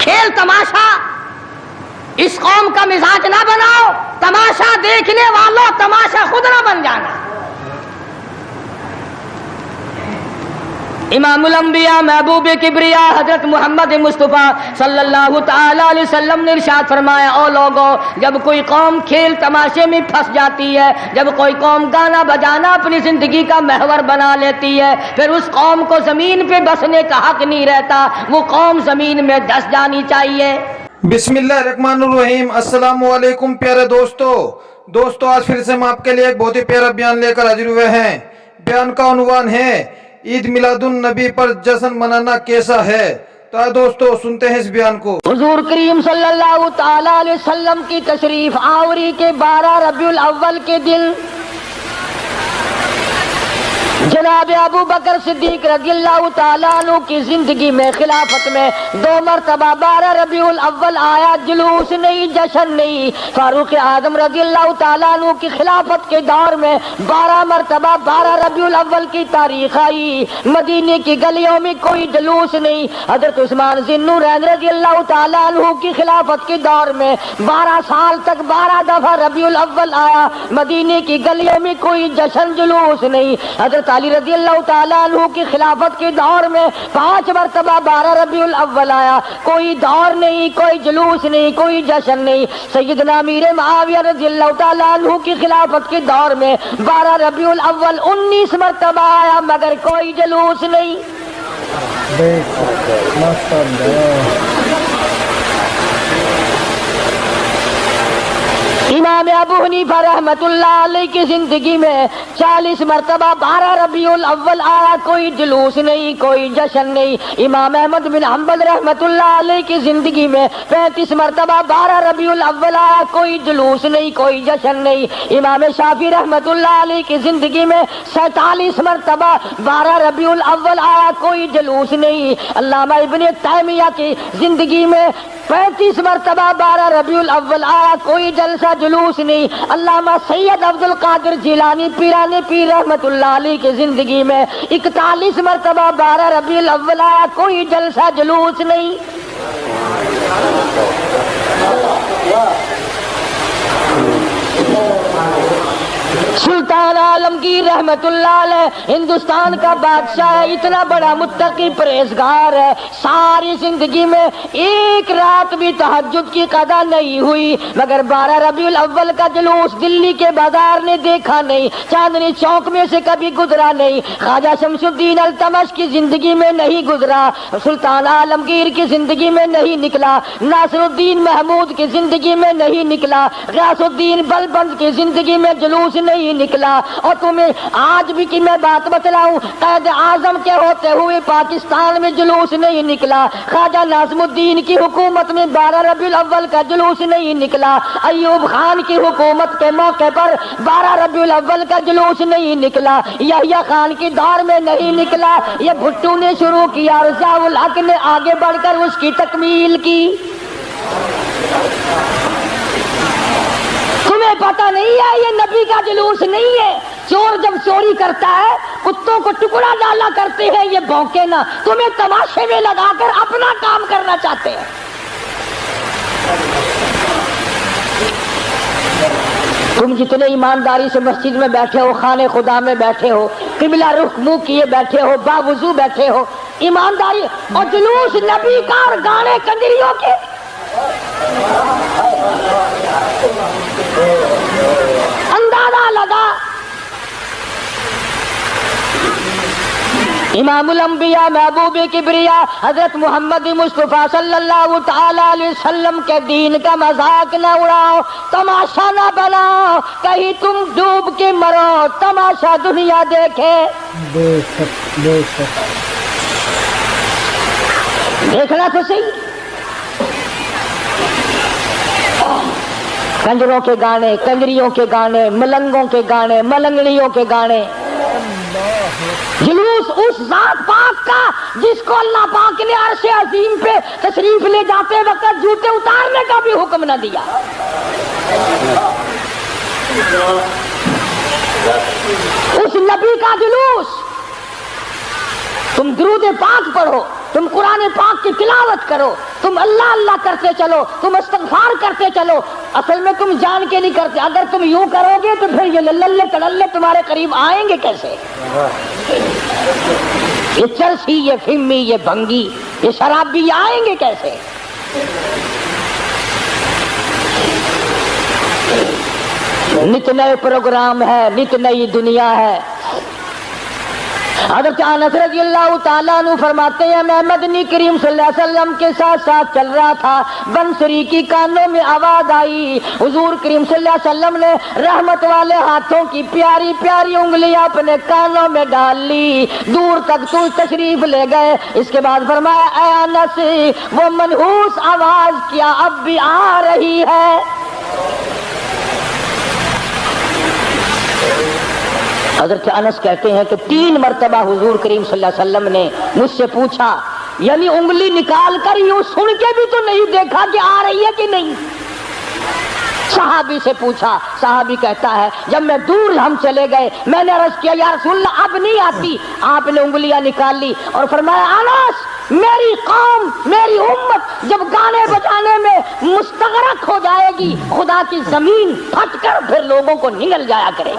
کھیل تماشا اس قوم کا مزاج نہ بناؤ، تماشا دیکھنے والوں تماشا خود نہ بن جانا۔ امام الانبیاء محبوب کبریا حضرت محمد مصطفیٰ صلی اللہ تعالی علیہ وسلم نے ارشاد فرمایا، او لوگو، جب کوئی قوم کھیل تماشے میں پھنس جاتی ہے، جب کوئی قوم گانا بجانا اپنی زندگی کا محور بنا لیتی ہے، پھر اس قوم کو زمین پہ بسنے کا حق نہیں رہتا، وہ قوم زمین میں دس جانی چاہیے۔ بسم اللہ الرحمن الرحیم۔ السلام علیکم پیارے دوستو، آج پھر سے ہم آپ کے لیے ایک بہت ہی پیارا بیان لے کر حاضر ہوئے ہیں۔ بیان کا عنوان ہے عید میلاد النبی پر جشن منانا کیسا ہے۔ تو دوستو سنتے ہیں اس بیان کو۔ حضور کریم صلی اللہ تعالی علیہ وسلم کی تشریف آوری کے 12 ربیع الاول کے دن جناب ابو بکر صدیق رضی اللہ تعالیٰ عنہ کی زندگی میں خلافت میں 2 مرتبہ 12 ربیع الاول آیا، جلوس نہیں، جشن نہیں۔ فاروق اعظم رضی اللہ تعالیٰ عنہ کی خلافت کے دور میں 12 مرتبہ 12 ربیع الاول کی تاریخ آئی، مدینے کی گلیوں میں کوئی جلوس نہیں۔ حضرت عثمان ذی النورین رضی اللہ تعالیٰ عنہ کی خلافت کے دور میں 12 سال تک 12 دفعہ ربیع الاول آیا، مدینے کی گلیوں میں کوئی جشن جلوس نہیں۔ حضرت علی رضی اللہ تعالیٰ عنہ کی خلافت کے دور میں 5 مرتبہ 12 ربیع الاول آیا، کوئی دور نہیں، کوئی جلوس نہیں، کوئی جشن نہیں۔ سیدنا امیر معاویہ رضی اللہ تعالیٰ عنہ کی خلافت کے دور میں 12 ربیع الاول 19 مرتبہ آیا، مگر کوئی جلوس نہیں۔ امام ابو حنیفہ رحمت اللہ علیہ کی زندگی میں 40 مرتبہ 12 ربیع الاول آیا، کوئی جلوس نہیں، کوئی جشن نہیں۔ امام احمد بن حنبل رحمت اللہ علیہ کی زندگی میں 35 مرتبہ 12 ربیع الاول آیا، کوئی جلوس نہیں، کوئی جشن نہیں۔ امام شافعی رحمت اللہ علیہ کی زندگی میں 47 مرتبہ 12 ربیع الاول آیا، کوئی جلوس نہیں۔ علامہ ابن تیمیہ کی زندگی میں 35 مرتبہ 12 ربیع الاول آیا، کوئی جلسہ جلوس نہیں۔ علامہ سید عبد القادر جیلانی پیران پیر رحمت اللہ علیہ کی زندگی میں 41 مرتبہ 12 ربیع الاول آیا، کوئی جلسہ جلوس نہیں۔ سلطان عالمگیر رحمت اللہ علیہ ہندوستان کا بادشاہ ہے، اتنا بڑا متقی پرہیزگار ہے، ساری زندگی میں ایک رات بھی تہجد کی قضا نہیں ہوئی، مگر 12 ربیع الاول کا جلوس دلی کے بازار نے دیکھا نہیں، چاندنی چوک میں سے کبھی گزرا نہیں، خواجہ شمس الدین التمش کی زندگی میں نہیں گزرا، سلطان عالمگیر کی زندگی میں نہیں نکلا، ناصر الدین محمود کی زندگی میں نہیں نکلا، غیاث الدین بلبند کی زندگی میں جلوس نہیں نکلا۔ اور تمہیں آج بھی کہ میں بات بتلاؤں، قائد اعظم کے ہوتے ہوئے پاکستان میں جلوس نہیں نکلا، خواجہ ناظم الدین کی حکومت میں 12 ربیع الاول کا جلوس نہیں نکلا، ایوب خان کی حکومت کے موقع پر 12 ربیع الاول کا جلوس نہیں نکلا، یحییٰ خان کے دور میں نہیں نکلا، یہ بھٹو نے شروع کیا اور ضیاء الحق نے آگے بڑھ کر اس کی تکمیل کی۔ تمہیں پتہ نہیں ہے یہ نبی کا جلوس نہیں ہے۔ چور جب چوری کرتا ہے کتوں کو ٹکڑا ڈالا کرتے ہیں، یہ بھونکے نہ، تمہیں تماشے میں لگا کر اپنا کام کرنا چاہتے ہیں۔ تم جتنے ایمانداری سے مسجد میں بیٹھے ہو، خانے خدا میں بیٹھے ہو، قبلہ رخ منہ کیے بیٹھے ہو، باوضو بیٹھے ہو، ایمانداری اور جلوس نبی کا اور گانے کنجریوں کے، اندازہ لگا۔ امام الانبیاء محبوب کبریا حضرت محمد مصطفیٰ صلی اللہ تعالی علیہ وسلم کے دین کا مذاق نہ اڑاؤ، تماشا نہ بناؤ، کہیں تم ڈوب کے مرو، تماشا دنیا دیکھے۔ دیکھنا تو صحیح، کنجروں کے گانے، کنجریوں کے گانے، ملنگوں کے گانے، ملنگڑیوں کے گانے، جلوس اس ذات پاک کا جس کو اللہ پاک نے عرش عظیم پہ تشریف لے جاتے وقت جوتے اتارنے کا بھی حکم نہ دیا۔ اس نبی کا جلوس، تم درود پاک پڑھو، تم قرآن پاک کی تلاوت کرو، تم اللہ اللہ کرتے چلو, تم استغفار کرتے چلو, اصل میں تم جان کے نہیں کرتے. اگر تم یوں کرو گے تو پھر یہ للے تڑلے تمہارے قریب آئیں گے کیسے؟ یہ چرسی, یہ فہمی, یہ بھنگی, یہ شرابی آئیں گے کیسے؟ نت نئے پروگرام ہے, نت نئی دنیا ہے. حضرت انس رضی اللہ تعالیٰ عنہ فرماتے ہیں میں مدنی کریم صلی اللہ علیہ وسلم کے ساتھ ساتھ چل رہا تھا, بنسری کی کانوں میں آواز آئی, حضور کریم صلی اللہ علیہ وسلم نے رحمت والے ہاتھوں کی پیاری پیاری انگلیاں اپنے کانوں میں ڈال لی, دور تک تو تشریف لے گئے. اس کے بعد فرمایا اے انس, وہ منحوس آواز کیا اب بھی آ رہی ہے؟ حضرت انس کہتے ہیں کہ 3 مرتبہ حضور کریم صلی اللہ علیہ وسلم نے مجھ سے پوچھا, یعنی انگلی نکال کر یوں سن کے بھی تو نہیں دیکھا کہ آ رہی ہے کہ نہیں. صحابی سے پوچھا, صحابی کہتا ہے جب میں دور ہم چلے گئے میں نے عرض کیا یا رسول اللہ اب نہیں آتی. آپ نے انگلیاں نکال لی اور فرمایا انس, میری قوم میری امت جب گانے بجانے میں مستغرق ہو جائے گی, خدا کی زمین پھٹ کر پھر لوگوں کو نگل جایا کرے گی.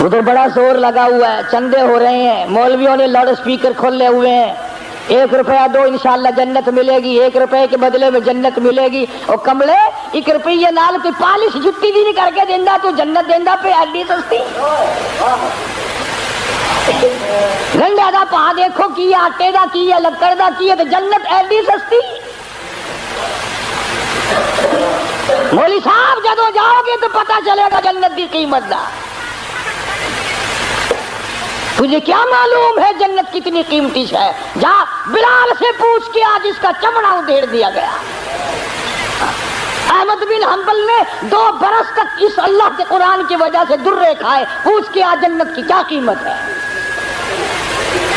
ادھر بڑا زور لگا ہوا ہے, چندے ہو رہے ہیں, مولویوں نے لاؤڈ اسپیکر کھولے ہوئے ہیں, 1 روپیہ دو انشاءاللہ جنت ملے گی, 1 روپے کے بدلے میں جنت ملے گی. اور کملے 1 روپیے نال کوئی پالش جتی بھی نہیں کر کے دینا تو جنت دینا پہ ایڈی سستی. گنڈا دا پا دیکھو کی آٹے دا کی ہے, لکڑ دا کی ہے, تو جنت ایڈی سستی. مولوی صاحب جدو جاؤ گے تو پتہ چلے گا جنت کی قیمت دا. تجھے کیا معلوم ہے جنت کتنی قیمتی ہے؟ جا بلال سے پوچھ کے آج اس کا چمڑا ادھیڑ دیا گیا. احمد بن حنبل نے 2 برس تک اس اللہ کے قرآن کی وجہ سے درے کھائے, پوچھ کے آج جنت کی کیا قیمت ہے.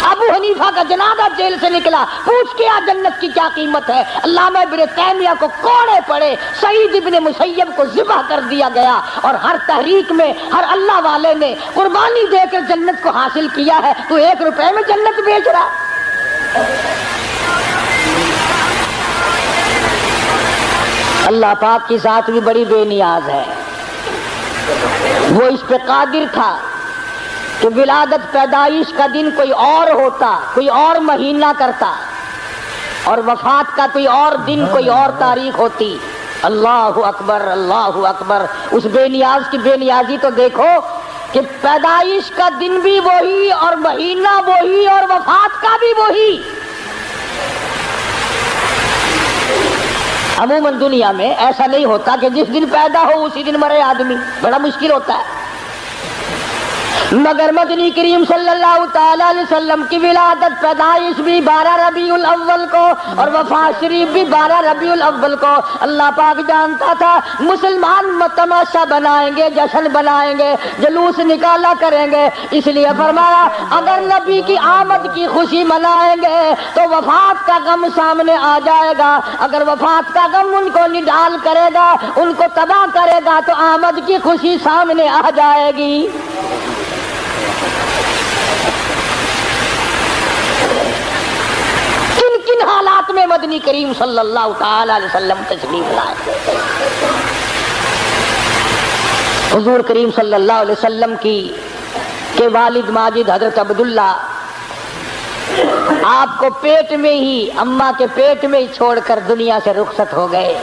ابو حنیفہ کا جنازہ جیل سے نکلا, پوچھ کے آج جنت کی کیا قیمت ہے. علامہ ابن تیمیہ کو کوڑے پڑے, سعید ابن مسیب کو ذبح کر دیا گیا, اور ہر تحریک میں ہر اللہ والے نے قربانی دے کر جنت کو حاصل کیا ہے. تو 1 روپے میں جنت بیچ رہا. اللہ پاک کی ذات بھی بڑی بے نیاز ہے. وہ اس پہ قادر تھا کہ ولادت پیدائش کا دن کوئی اور ہوتا, کوئی اور مہینہ کرتا, اور وفات کا کوئی اور دن کوئی اور تاریخ ہوتی. اللہ اکبر اللہ اکبر. اس بے نیاز کی بے نیازی تو دیکھو کہ پیدائش کا دن بھی وہی اور مہینہ وہی اور وفات کا بھی وہی. عموماً دنیا میں ایسا نہیں ہوتا کہ جس دن پیدا ہو اسی دن مرے آدمی, بڑا مشکل ہوتا ہے. مگر مدنی کریم صلی اللہ تعالیٰ علیہ وسلم کی ولادت پیدائش بھی 12 ربیع الاول کو اور وفات شریف بھی 12 ربیع الاول کو. اللہ پاک جانتا تھا مسلمان تماشا بنائیں گے, جشن بنائیں گے, جلوس نکالا کریں گے, اس لیے فرمایا اگر نبی کی آمد کی خوشی منائیں گے تو وفات کا غم سامنے آ جائے گا. اگر وفات کا غم ان کو نڈال کرے گا, ان کو تباہ کرے گا, تو آمد کی خوشی سامنے آ جائے گی. کن حالات میں مدنی کریم صلی اللہ تعالی علیہ وسلم تشریف لائے؟ حضور کریم صلی اللہ علیہ وسلم کے والد ماجد حضرت عبداللہ آپ کو پیٹ میں ہی, اماں کے پیٹ میں ہی چھوڑ کر دنیا سے رخصت ہو گئے.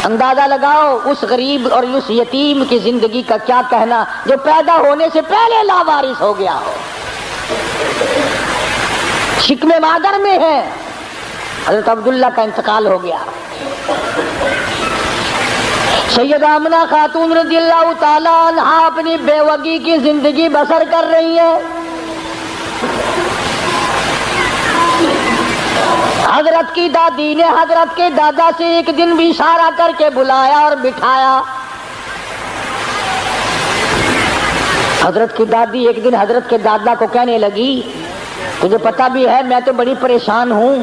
اندازہ لگاؤ اس غریب اور اس یتیم کی زندگی کا کیا کہنا جو پیدا ہونے سے پہلے لاوارث ہو گیا ہو. شکم مادر میں ہے, حضرت عبداللہ کا انتقال ہو گیا. سیدہ آمنہ خاتون رضی اللہ تعالیٰ عنہ اپنی بیوگی کی زندگی بسر کر رہی ہے. حضرت کی دادی نے حضرت کے دادا سے ایک دن بھی اشارہ کر کے بلایا اور بٹھایا. حضرت کی دادی ایک دن حضرت کے دادا کو کہنے لگی تجھے پتہ بھی ہے میں تو بڑی پریشان ہوں,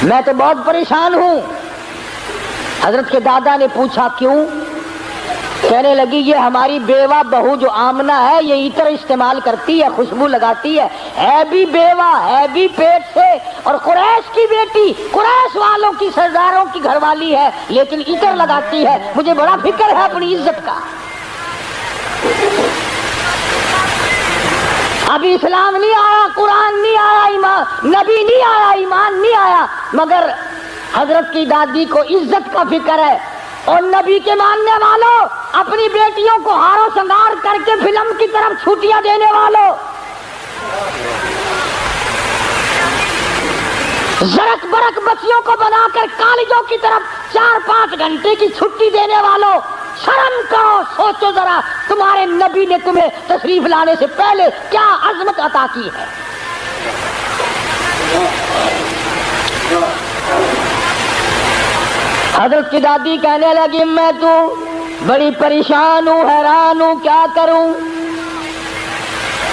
میں تو بہت پریشان ہوں. حضرت کے دادا نے پوچھا کیوں؟ کہنے لگی یہ ہماری بیوہ بہو جو آمنہ ہے یہ عطر استعمال کرتی ہے، خوشبو لگاتی ہے بھی بیوہ، ہے بھی پیٹ سے، اور قریش کی بیٹی، قریش والوں کی سرداروں کی گھر والی ہے، لیکن عطر لگاتی ہے، مجھے بڑا فکر ہے اپنی عزت کا۔ ابھی اسلام نہیں آیا، قرآن نہیں آیا، ایمان نبی نہیں آیا، ایمان نہیں آیا، مگر حضرت کی دادی کو عزت کا فکر ہے۔ اور نبی کے ماننے والوں، اپنی بیٹیوں کو ہارو سنگار کر کے فلم کی طرف چھٹیاں دینے والوں، زرک برک بچیوں کو بنا کر کالجوں کی طرف 4-5 گھنٹے کی چھٹی دینے والوں، شرم کرو، سوچو ذرا تمہارے نبی نے تمہیں تشریف لانے سے پہلے کیا عظمت عطا کی ہے۔ حضرت کی دادی کہنے لگی میں تو بڑی پریشان ہوں، حیران ہوں، کیا کروں؟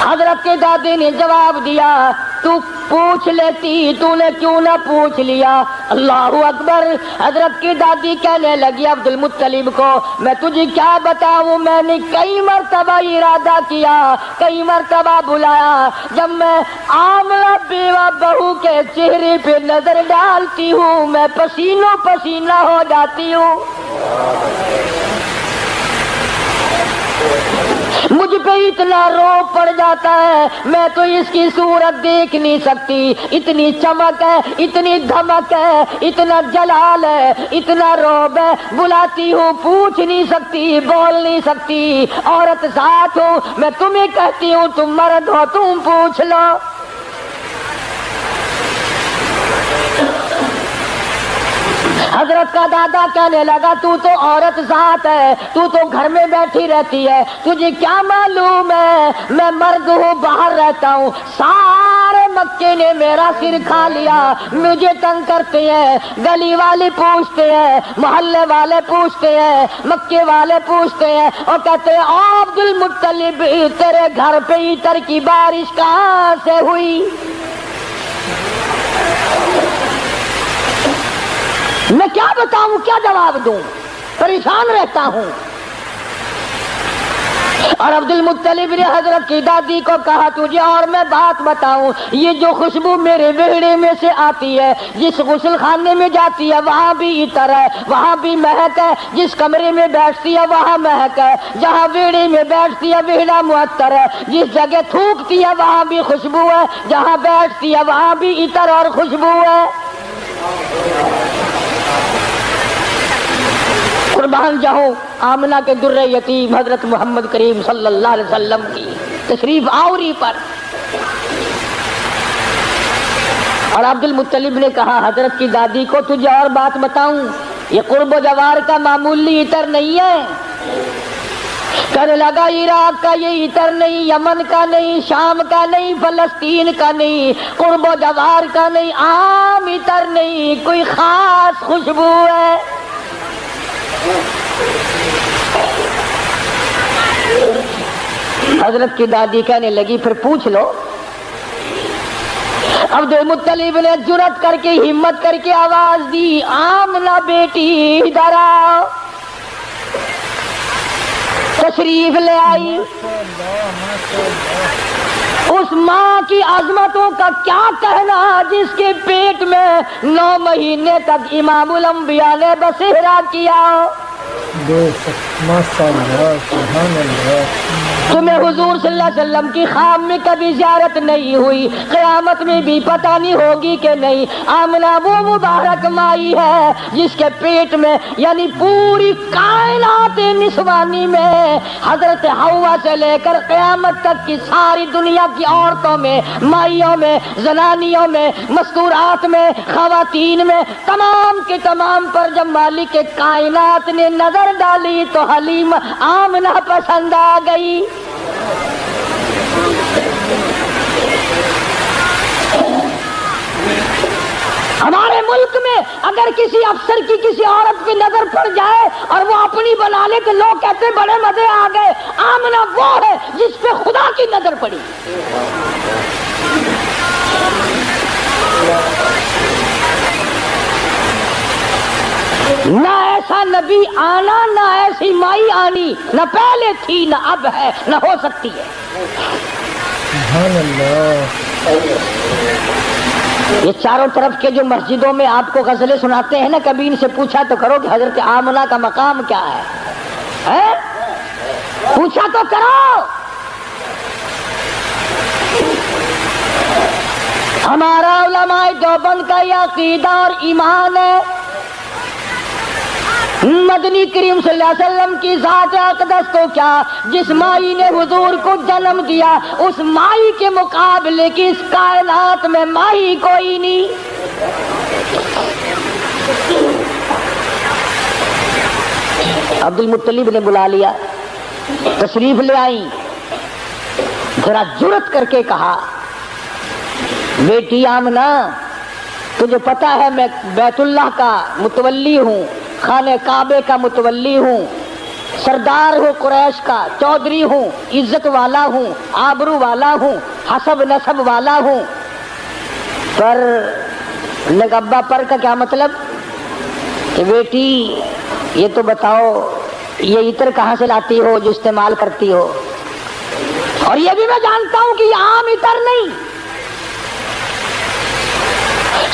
حضرت کی دادی نے جواب دیا تو پوچھ لیتی، تو نے کیوں نہ پوچھ لیا؟ اللہ اکبر۔ حضرت کی دادی کہنے لگی عبد المطلب کو میں تجھے کیا بتاؤں، میں نے کئی مرتبہ ارادہ کیا، کئی مرتبہ بلایا، جب میں آمنہ بیوہ بہو کے چہرے پہ نظر ڈالتی ہوں میں پسینوں پسینہ ہو جاتی ہوں، مجھ پہ اتنا روب پڑ جاتا ہے، میں تو اس کی صورت دیکھ نہیں سکتی، اتنی چمک ہے، اتنی دھمک ہے، اتنا جلال ہے، اتنا روب ہے، بلاتی ہوں پوچھ نہیں سکتی، بول نہیں سکتی، عورت ذات ہوں، میں تمہیں کہتی ہوں تم مرد ہو، تم پوچھ لو۔ حضرت کا دادا کہنے لگا تو عورت ذات ہے، تو گھر میں بیٹھی رہتی ہے، تجھے کیا معلوم ہے میں مرد ہوں، باہر رہتا ہوں، سارے مکے نے میرا سر کھا لیا، مجھے تنگ کرتے ہیں، گلی والے پوچھتے ہیں، محلے والے پوچھتے ہیں، مکے والے پوچھتے ہیں، اور کہتے ہیں عبد المطلب تیرے گھر پہ عطر کی بارش کہاں سے ہوئی؟ میں کیا بتاؤں، کیا جواب دوں، پریشان رہتا ہوں۔ اور عبد المطلب نے حضرت کی دادی کو کہا تجھے اور میں بات بتاؤں، یہ جو خوشبو میرے ویڑے میں سے آتی ہے، جس غسل خانے میں جاتی ہے وہاں بھی عطر ہے، وہاں بھی مہک ہے، جس کمرے میں بیٹھتی ہے وہاں مہک ہے، جہاں ویڑے میں بیٹھتی ہے ویڑا معطر ہے، جس جگہ تھوکتی ہے وہاں بھی خوشبو ہے، جہاں بیٹھتی ہے وہاں بھی عطر اور خوشبو ہے۔ قربان جاؤں آمنہ کے در یتیم حضرت محمد کریم صلی اللہ علیہ وسلم کی تشریف آوری پر۔ اور عبد المطلب نے کہا حضرت کی دادی کو تجھے اور بات بتاؤں، یہ قرب و جوار کا معمولی عطر نہیں ہے، کہنے لگا عراق کا یہ عطر نہیں، یمن کا نہیں، شام کا نہیں، فلسطین کا نہیں، قرب و جوار کا نہیں، عام عطر نہیں، کوئی خاص خوشبو ہے۔ حضرت کی دادی کہنے لگی پھر پوچھ لو۔ عبد المطلب نے جرأت کر کے، ہمت کر کے آواز دی آمنہ بیٹی ادھر آؤ، تشریف لے آئی۔ اس ماں کی عظمتوں کا کیا کہنا جس کے پیٹ میں 9 مہینے تک امام الانبیاء نے بسیرا کیا۔ تمہیں حضور صلی اللہ علیہ وسلم کی خواب میں کبھی زیارت نہیں ہوئی، قیامت میں بھی پتہ نہیں ہوگی کہ نہیں۔ آمنہ وہ مبارک مائی ہے جس کے پیٹ میں یعنی پوری کائنات نسوانی میں حضرت حوا سے لے کر قیامت تک کی ساری دنیا کی عورتوں میں، مائیوں میں، زنانیوں میں، مستورات میں، خواتین میں، تمام کے تمام پر جب مالک کائنات نے نظر ڈالی تو حلیم آمنہ پسند آ گئی۔ ہمارے ملک میں اگر کسی افسر کی کسی عورت پہ نظر پڑ جائے اور وہ اپنی بنا لے تو لوگ کہتے بڑے مزے آ گئے۔ آمنہ وہ ہے جس پہ خدا کی نظر پڑی۔ نہ ایسا نبی آنا، نہ ایسی مائی آنی، نہ پہلے تھی نہ اب ہے نہ ہو سکتی ہے۔ سبحان اللہ۔ یہ چاروں طرف کے جو مسجدوں میں آپ کو غزلیں سناتے ہیں نا، کبھی ان سے پوچھا تو کرو کہ حضرت آمنہ کا مقام کیا ہے؟ پوچھا تو کرو۔ ہمارا علماء دیوبند کا یہ عقیدہ اور ایمان ہے، مدنی کریم صلی اللہ علیہ وسلم کی ذات اقدس کو کیا، جس مائی نے حضور کو جنم دیا اس مائی کے مقابلے کی اس کائنات میں مائی کوئی نہیں۔ عبد المطلب نے بلا لیا، تشریف لے آئی، ذرا جرت کر کے کہا، بیٹی آمنہ تجھے پتا ہے میں بیت اللہ کا متولی ہوں، خانہ کعبے کا متولی ہوں، سردار ہوں قریش کا، چودھری ہوں، عزت والا ہوں، آبرو والا ہوں، حسب نسب والا ہوں، پر ابا پر کا کیا مطلب کہ بیٹی یہ تو بتاؤ یہ عطر کہاں سے لاتی ہو جو استعمال کرتی ہو؟ اور یہ بھی میں جانتا ہوں کہ یہ عام عطر نہیں۔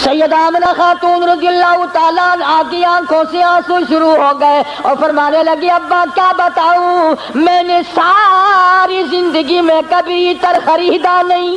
سیدہ آمنہ خاتون رضی اللہ تعالیٰ عنہا کی آنکھوں سے آنسو شروع ہو گئے اور فرمانے لگی، ابا کیا بتاؤں، میں نے ساری زندگی میں کبھی عطر خریدا نہیں،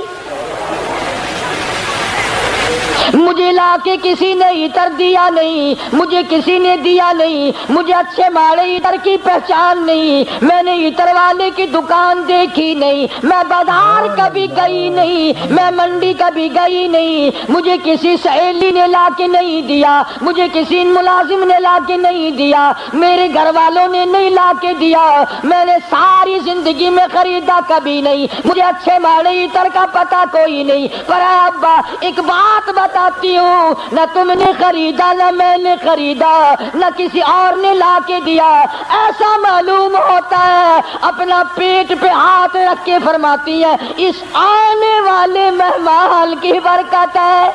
مجھے لا کے کسی نے عطر دیا نہیں، مجھے کسی نے دیا نہیں، مجھے اچھے ماڑے عطر کی پہچان نہیں، میں نے عطر والے کی دکان دیکھی نہیں، میں بازار کبھی گئی نہیں، میں منڈی کبھی گئی نہیں، مجھے کسی سہیلی نے لا کے نہیں دیا، مجھے کسی ملازم نے لا کے نہیں دیا، میرے گھر والوں نے نہیں لا کے دیا، میں نے ساری زندگی میں خریدا کبھی نہیں، مجھے اچھے ماڑے عطر کا پتہ کوئی نہیں، پر اے ابا ایک بات بتاتی ہوں، نہ تم نے خریدا نہ میں نے خریدا نہ کسی اور نے لا کے دیا، ایسا معلوم ہوتا ہے اپنا پیٹ پہ ہاتھ رکھ کے فرماتی ہے اس آنے والے مہمان کی برکت ہے۔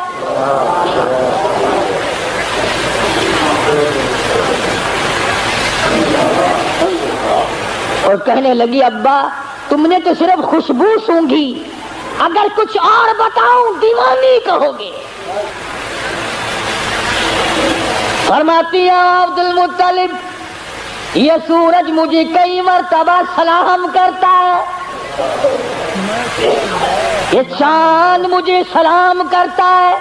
اور کہنے لگی، ابا تم نے تو صرف خوشبو سونگھی، اگر کچھ اور بتاؤں دیوانی کہو گے۔ فرماتی ہے عبد المطلب، یہ سورج مجھے کئی مرتبہ سلام کرتا ہے، یہ چاند مجھے سلام کرتا ہے،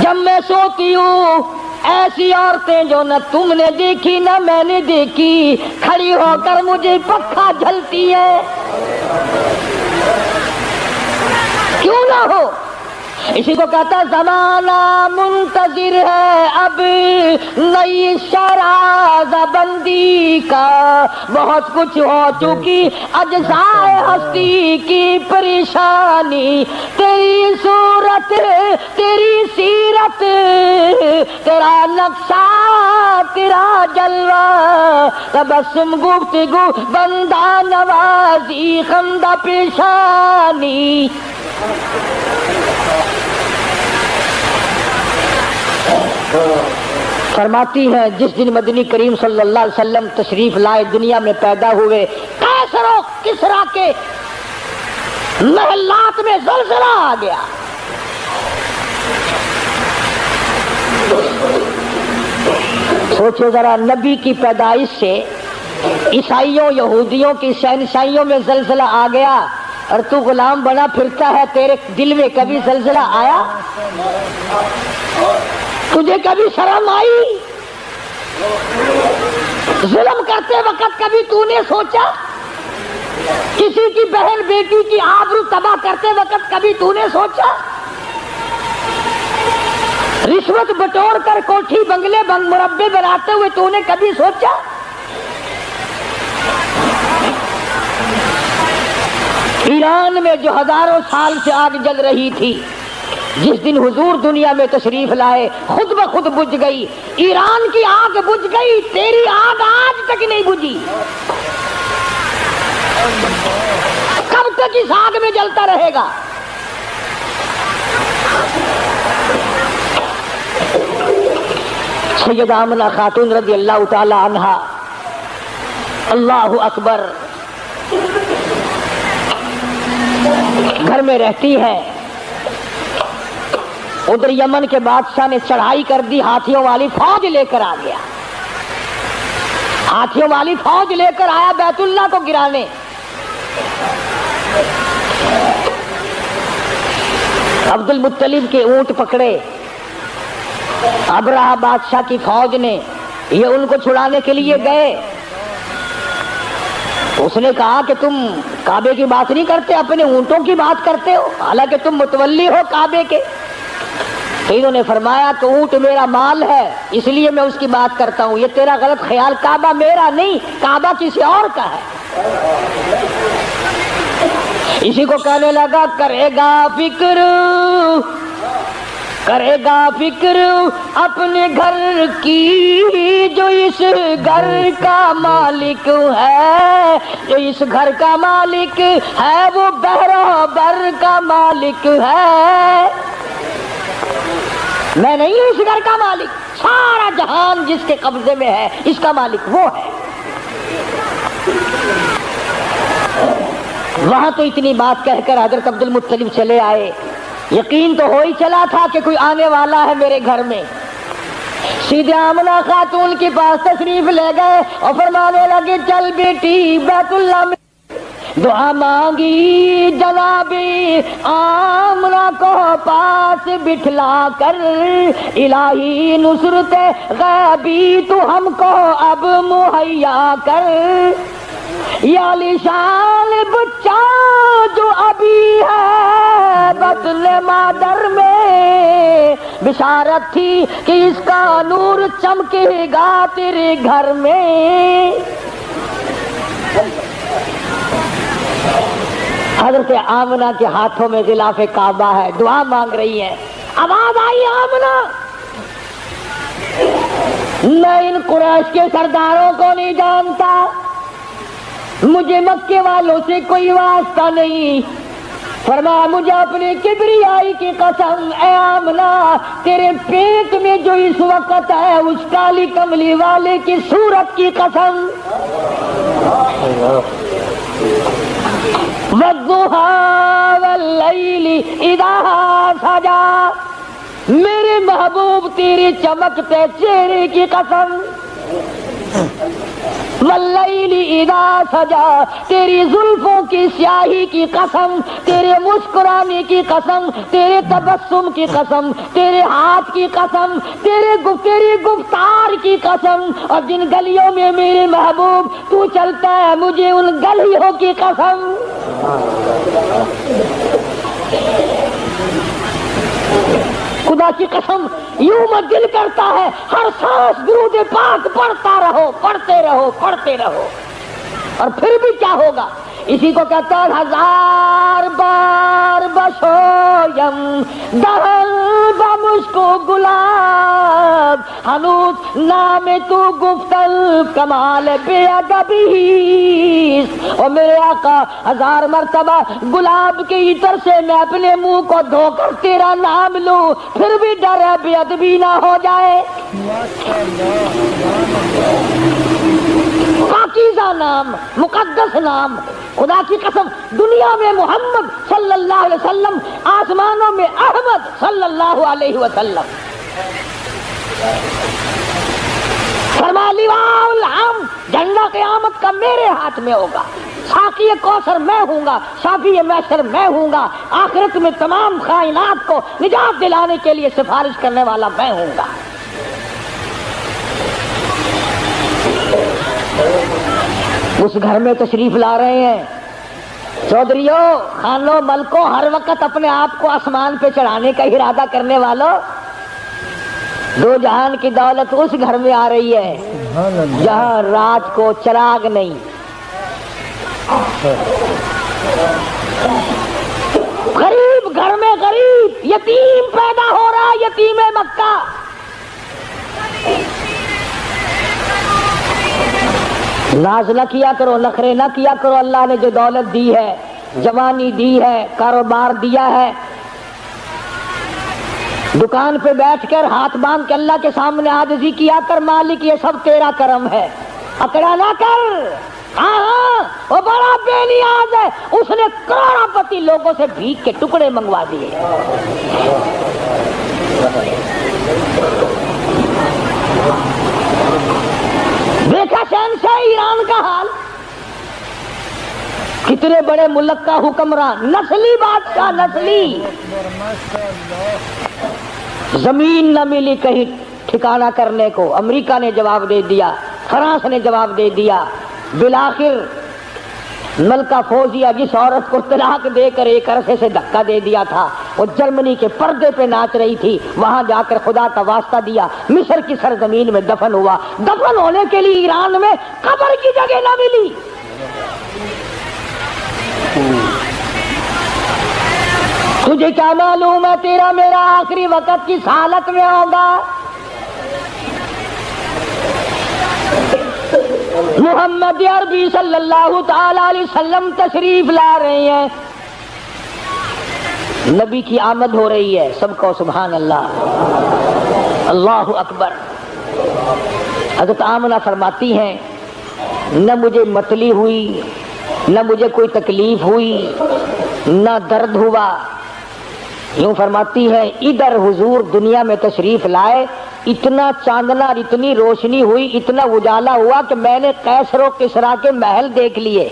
جب میں سوتی ہوں ایسی عورتیں جو نہ تم نے دیکھی نہ میں نے دیکھی کھڑی ہو کر مجھے پکھا جھلتی ہے، کیوں نہ ہو؟ اسی کو کہتا زمانہ منتظر ہے اب نئی شراز بندی کا، بہت کچھ ہو چکی اجزائے ہستی کی پریشانی، تیری صورت تیری سیرت تیرا نقشہ تیرا جلوہ، تبسم گفتگو بندہ نوازی خندہ پیشانی۔ فرماتی ہے جس دن مدنی کریم صلی اللہ علیہ وسلم تشریف لائے، دنیا میں پیدا ہوئے، قیصر و کسریٰ کے محلات میں زلزلہ آ گیا، سوچو ذرا، نبی کی پیدائش سے عیسائیوں یہودیوں کی شہنشاہیوں میں زلزلہ آ گیا اور تو غلام بنا پھرتا ہے، تیرے دل میں کبھی زلزلہ آیا؟ تجھے کبھی شرم آئی؟ ظلم کرتے وقت کبھی تو نے سوچا؟ کسی کی بہن بیٹی کی آبرو تباہ کرتے وقت کبھی تو نے سوچا؟ رشوت بٹور کر کوٹھی بنگلے مربع بناتے ہوئے تو نے کبھی سوچا؟ ایران میں جو ہزاروں سال سے آگ جل رہی تھی، جس دن حضور دنیا میں تشریف لائے خود بخود بجھ گئی، ایران کی آگ بجھ گئی، تیری آگ آج تک نہیں بجھی، کب تک اس آگ میں جلتا رہے گا؟ سیدہ آمنہ خاتون رضی اللہ تعالی عنہا، اللہ اکبر، گھر میں رہتی ہے. ادھر یمن کے بادشاہ نے چڑھائی کر دی، ہاتھیوں والی فوج لے کر آ گیا. ہاتھیوں والی فوج لے کر آیا بیت اللہ کو گرانے. عبد المطلب کے اونٹ پکڑے ابرہہ بادشاہ کی فوج نے. یہ ان کو چھڑانے کے لیے گئے. اس نے کہا کہ تم کعبے کی بات نہیں کرتے، اپنے اونٹوں کی بات کرتے ہو، حالانکہ تم متولی ہو کعبے کے. تو انہوں نے فرمایا کہ اونٹ میرا مال ہے، اس لیے میں اس کی بات کرتا ہوں. یہ تیرا غلط خیال، کعبہ میرا نہیں، کعبہ کسی اور کا ہے. اسی کو کہنے لگا کرے گا فکر اپنے گھر کی، جو اس گھر کا مالک ہے، جو اس گھر کا مالک ہے وہ بحر بر کا مالک ہے. میں نہیں ہوں اس گھر کا مالک، سارا جہان جس کے قبضے میں ہے اس کا مالک وہ ہے. وہاں تو اتنی بات کہہ کر حضرت عبد المطلب چلے آئے. یقین تو ہو ہی چلا تھا کہ کوئی آنے والا ہے میرے گھر میں. سیدھے آمنہ خاتون کے پاس تشریف لے گئے اور فرمانے لگے چل بیٹی بیت اللہ میں دعا مانگی. جناب آمنہ کو پاس بٹھلا کر الہی نصرت غیبی تو ہم کو اب مہیا کر. یا لشان بچہ جو ابھی ہے بطن مادر میں، بشارت تھی کہ اس کا نور چمکے گا تیرے گھر میں. حضرت آمنہ کے ہاتھوں میں غلاف کعبہ ہے، دعا مانگ رہی ہے. آواز آئی آمنہ، میں ان قریش کے سرداروں کو نہیں جانتا، مجھے مکے والوں سے کوئی واسطہ نہیں. فرمایا مجھے اپنے کبریائی کی قسم، اے آمنہ تیرے پیٹ میں جو اس وقت ہے اس کالی کملی والے کی صورت کی قسم. والضحیٰ واللیل اذا سجا، میرے محبوب تیرے چمکتے چہرے کی قسم. واللیل اذا سجا، تیری زلفوں کی سیاہی کی قسم، تیرے مسکرانے کی قسم، تیرے تبسم کی قسم، تیرے ہاتھ کی قسم، تیری گفتار کی قسم، اور جن گلیوں میں میرے محبوب تو چلتا ہے مجھے ان گلیوں کی قسم. خدا کی قسم یوں میں دل کرتا ہے ہر سانس درود پاک پڑھتا رہو، پڑھتے رہو، پڑھتے رہو. اور پھر بھی کیا ہوگا؟ اسی کو کہتا ہے ہزار بار بشویم دہل بمشکو گلاب، ہنوز نام تو گفتل کمال بے ادبی. اور میرے آقا ہزار مرتبہ گلاب کے عطر سے میں اپنے منہ کو دھو کر تیرا نام لوں، پھر بھی ڈر ہے بے ادبی نہ ہو جائے. پاکیزہ نام، مقدس نام. خدا کی قسم دنیا میں محمد صلی اللہ علیہ وسلم، آسمانوں میں احمد صلی اللہ علیہ وسلم. فرما لیواء الحمد، جھنڈا قیامت کا میرے ہاتھ میں ہوگا. ساقی کوثر میں ہوں گا، شافی محشر میں ہوں گا. آخرت میں تمام کائنات کو نجات دلانے کے لیے سفارش کرنے والا میں ہوں گا. اس گھر میں تشریف لا رہے ہیں. چودھریوں، خانوں، ملکوں، ہر وقت اپنے آپ کو آسمان پہ چڑھانے کا ارادہ کرنے والوں، دو جہان کی دولت اس گھر میں آ رہی ہے جہاں رات کو چراغ نہیں. غریب گھر میں غریب یتیم پیدا ہو رہا، یتیم مکہ. ناز نہ کیا کرو، نخرے نہ کیا کرو. اللہ نے جو دولت دی ہے، جوانی دی ہے، کاروبار دیا ہے، دکان پہ بیٹھ کر ہاتھ باندھ کے اللہ کے سامنے عاجزی کیا کر، مالک یہ سب تیرا کرم ہے، اکڑا نہ کر۔ ہاں وہ بڑا بے نیاز ہے، اس نے کروڑوں پتی لوگوں سے بھیک کے ٹکڑے منگوا دیے۔ دیکھا شہنشاہ ایران کا حال، کتنے بڑے ملک کا حکمران، نسلی بادشاہ، نسلی، زمین نہ ملی کہیں ٹھکانہ کرنے کو۔ امریکہ نے جواب دے دیا، فرانس نے جواب دے دیا، بالآخر ملکہ فوزیہ جس عورت کو طلاق دے کر ایک عرصے سے دھکا دے دیا تھا، وہ جرمنی کے پردے پہ ناچ رہی تھی، وہاں جا کر خدا کا واسطہ دیا، مصر کی سرزمین میں دفن ہوا۔ دفن ہونے کے لیے ایران میں قبر کی جگہ نہ ملی۔ تجھے کیا معلوم ہے تیرا میرا آخری وقت کس حالت میں ہوگا؟ محمد عربی صلی اللہ تعالی علیہ وسلم تشریف لا رہے ہیں، نبی کی آمد ہو رہی ہے، سب کو سبحان اللہ، اللہ اکبر۔ حضرت آمنہ فرماتی ہیں نہ مجھے متلی ہوئی، نہ مجھے کوئی تکلیف ہوئی، نہ درد ہوا۔ یوں فرماتی ہے ادھر حضور دنیا میں تشریف لائے، اتنا چاندنا، اتنی روشنی ہوئی، اتنا اجالا ہوا کہ میں نے قیصر و کسریٰ کے محل دیکھ لیے۔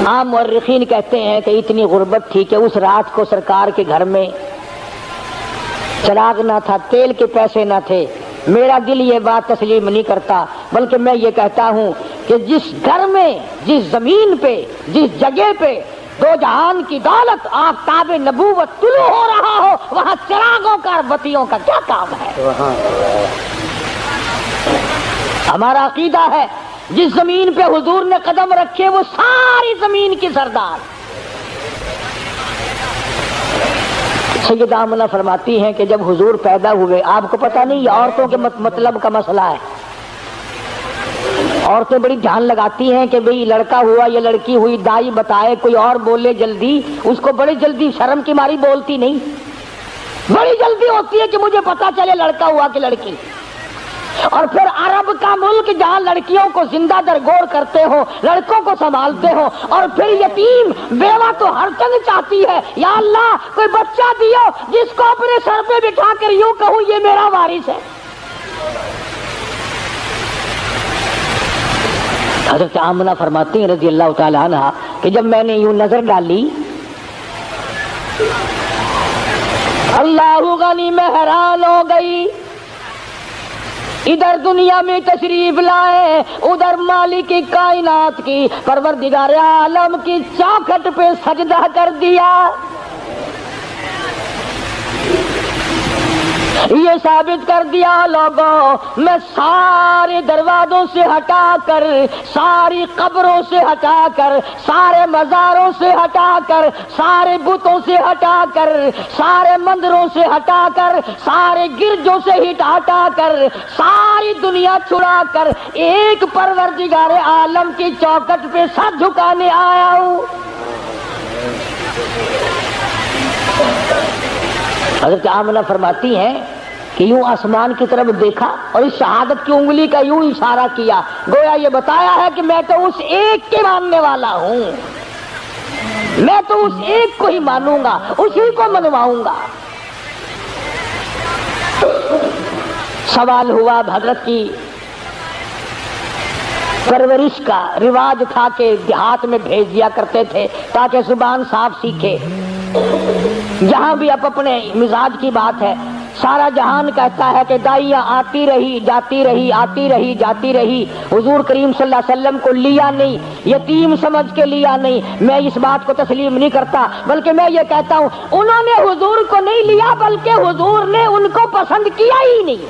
عام مورخین کہتے ہیں کہ اتنی غربت تھی کہ اس رات کو سرکار کے گھر میں چراغ نہ تھا، تیل کے پیسے نہ تھے۔ میرا دل یہ بات تسلیم نہیں کرتا، بلکہ میں یہ کہتا ہوں کہ جس گھر میں، جس زمین پہ، جس جگہ پہ دو جہان کی دولت آفتاب نبوت طلوع ہو رہا ہو، وہاں چراغوں کا اور بتیوں کا کیا کام ہے؟ ہمارا عقیدہ ہے جس زمین پہ حضور نے قدم رکھے وہ ساری زمین کی سردار۔ سیدہ آمنہ فرماتی ہیں کہ جب حضور پیدا ہوئے، آپ کو پتہ نہیں یہ عورتوں کے مطلب کا مسئلہ ہے، عورتیں بڑی دھیان لگاتی ہیں کہ بھئی لڑکا ہوا یا لڑکی ہوئی، دائی بتائے، کوئی اور بولے جلدی، اس کو بڑی جلدی شرم کی ماری بولتی نہیں، بڑی جلدی ہوتی ہے کہ مجھے پتا چلے لڑکا ہوا کہ لڑکی۔ اور پھر عرب کا ملک جہاں لڑکیوں کو زندہ درگور کرتے ہو، لڑکوں کو سنبھالتے ہو، اور پھر یتیم بیوہ تو ہر چند چاہتی ہے، یا اللہ کوئی بچہ دیو جس کو اپنے سر پہ بٹھا کر یوں کہوں یہ میرا وارث ہے۔ حضرت آمنہ فرماتی ہیں رضی اللہ تعالی عنہ کہ جب میں نے یوں نظر ڈالی، اللہ غنی میں حیران ہو گئی، ادھر دنیا میں تشریف لائے، ادھر مالک کائنات کی پروردگار عالم کی چوکھٹ پہ سجدہ کر دیا۔ یہ ثابت کر دیا لوگوں میں سارے دروازوں سے ہٹا کر، ساری قبروں سے ہٹا کر، سارے مزاروں سے ہٹا کر، سارے بتوں سے ہٹا کر، سارے مندروں سے ہٹا کر، سارے گرجوں سے ہٹا کر، ساری دنیا چھڑا کر ایک پروردگار عالم کی چوکٹ پہ سر جھکانے آیا ہوں۔ حضرت آمنہ فرماتی ہیں کہ یوں آسمان کی طرف دیکھا اور اس شہادت کی انگلی کا یوں اشارہ کیا، گویا یہ بتایا ہے کہ میں تو اس ایک کے ماننے والا ہوں، میں تو اس ایک کو ہی مانوں گا، اسی کو منواؤں گا۔ سوال ہوا، حضرت کی پرورش کا رواج تھا کہ دیہات میں بھیج دیا کرتے تھے تاکہ زبان صاف سیکھے۔ جہاں بھی اب اپنے مزاج کی بات ہے، سارا جہان کہتا ہے کہ دائیاں آتی رہی جاتی رہی، آتی رہی جاتی رہی، حضور کریم صلی اللہ علیہ وسلم کو لیا نہیں، یتیم سمجھ کے لیا نہیں۔ میں اس بات کو تسلیم نہیں کرتا، بلکہ میں یہ کہتا ہوں انہوں نے حضور کو نہیں لیا، بلکہ حضور نے ان کو پسند کیا ہی نہیں۔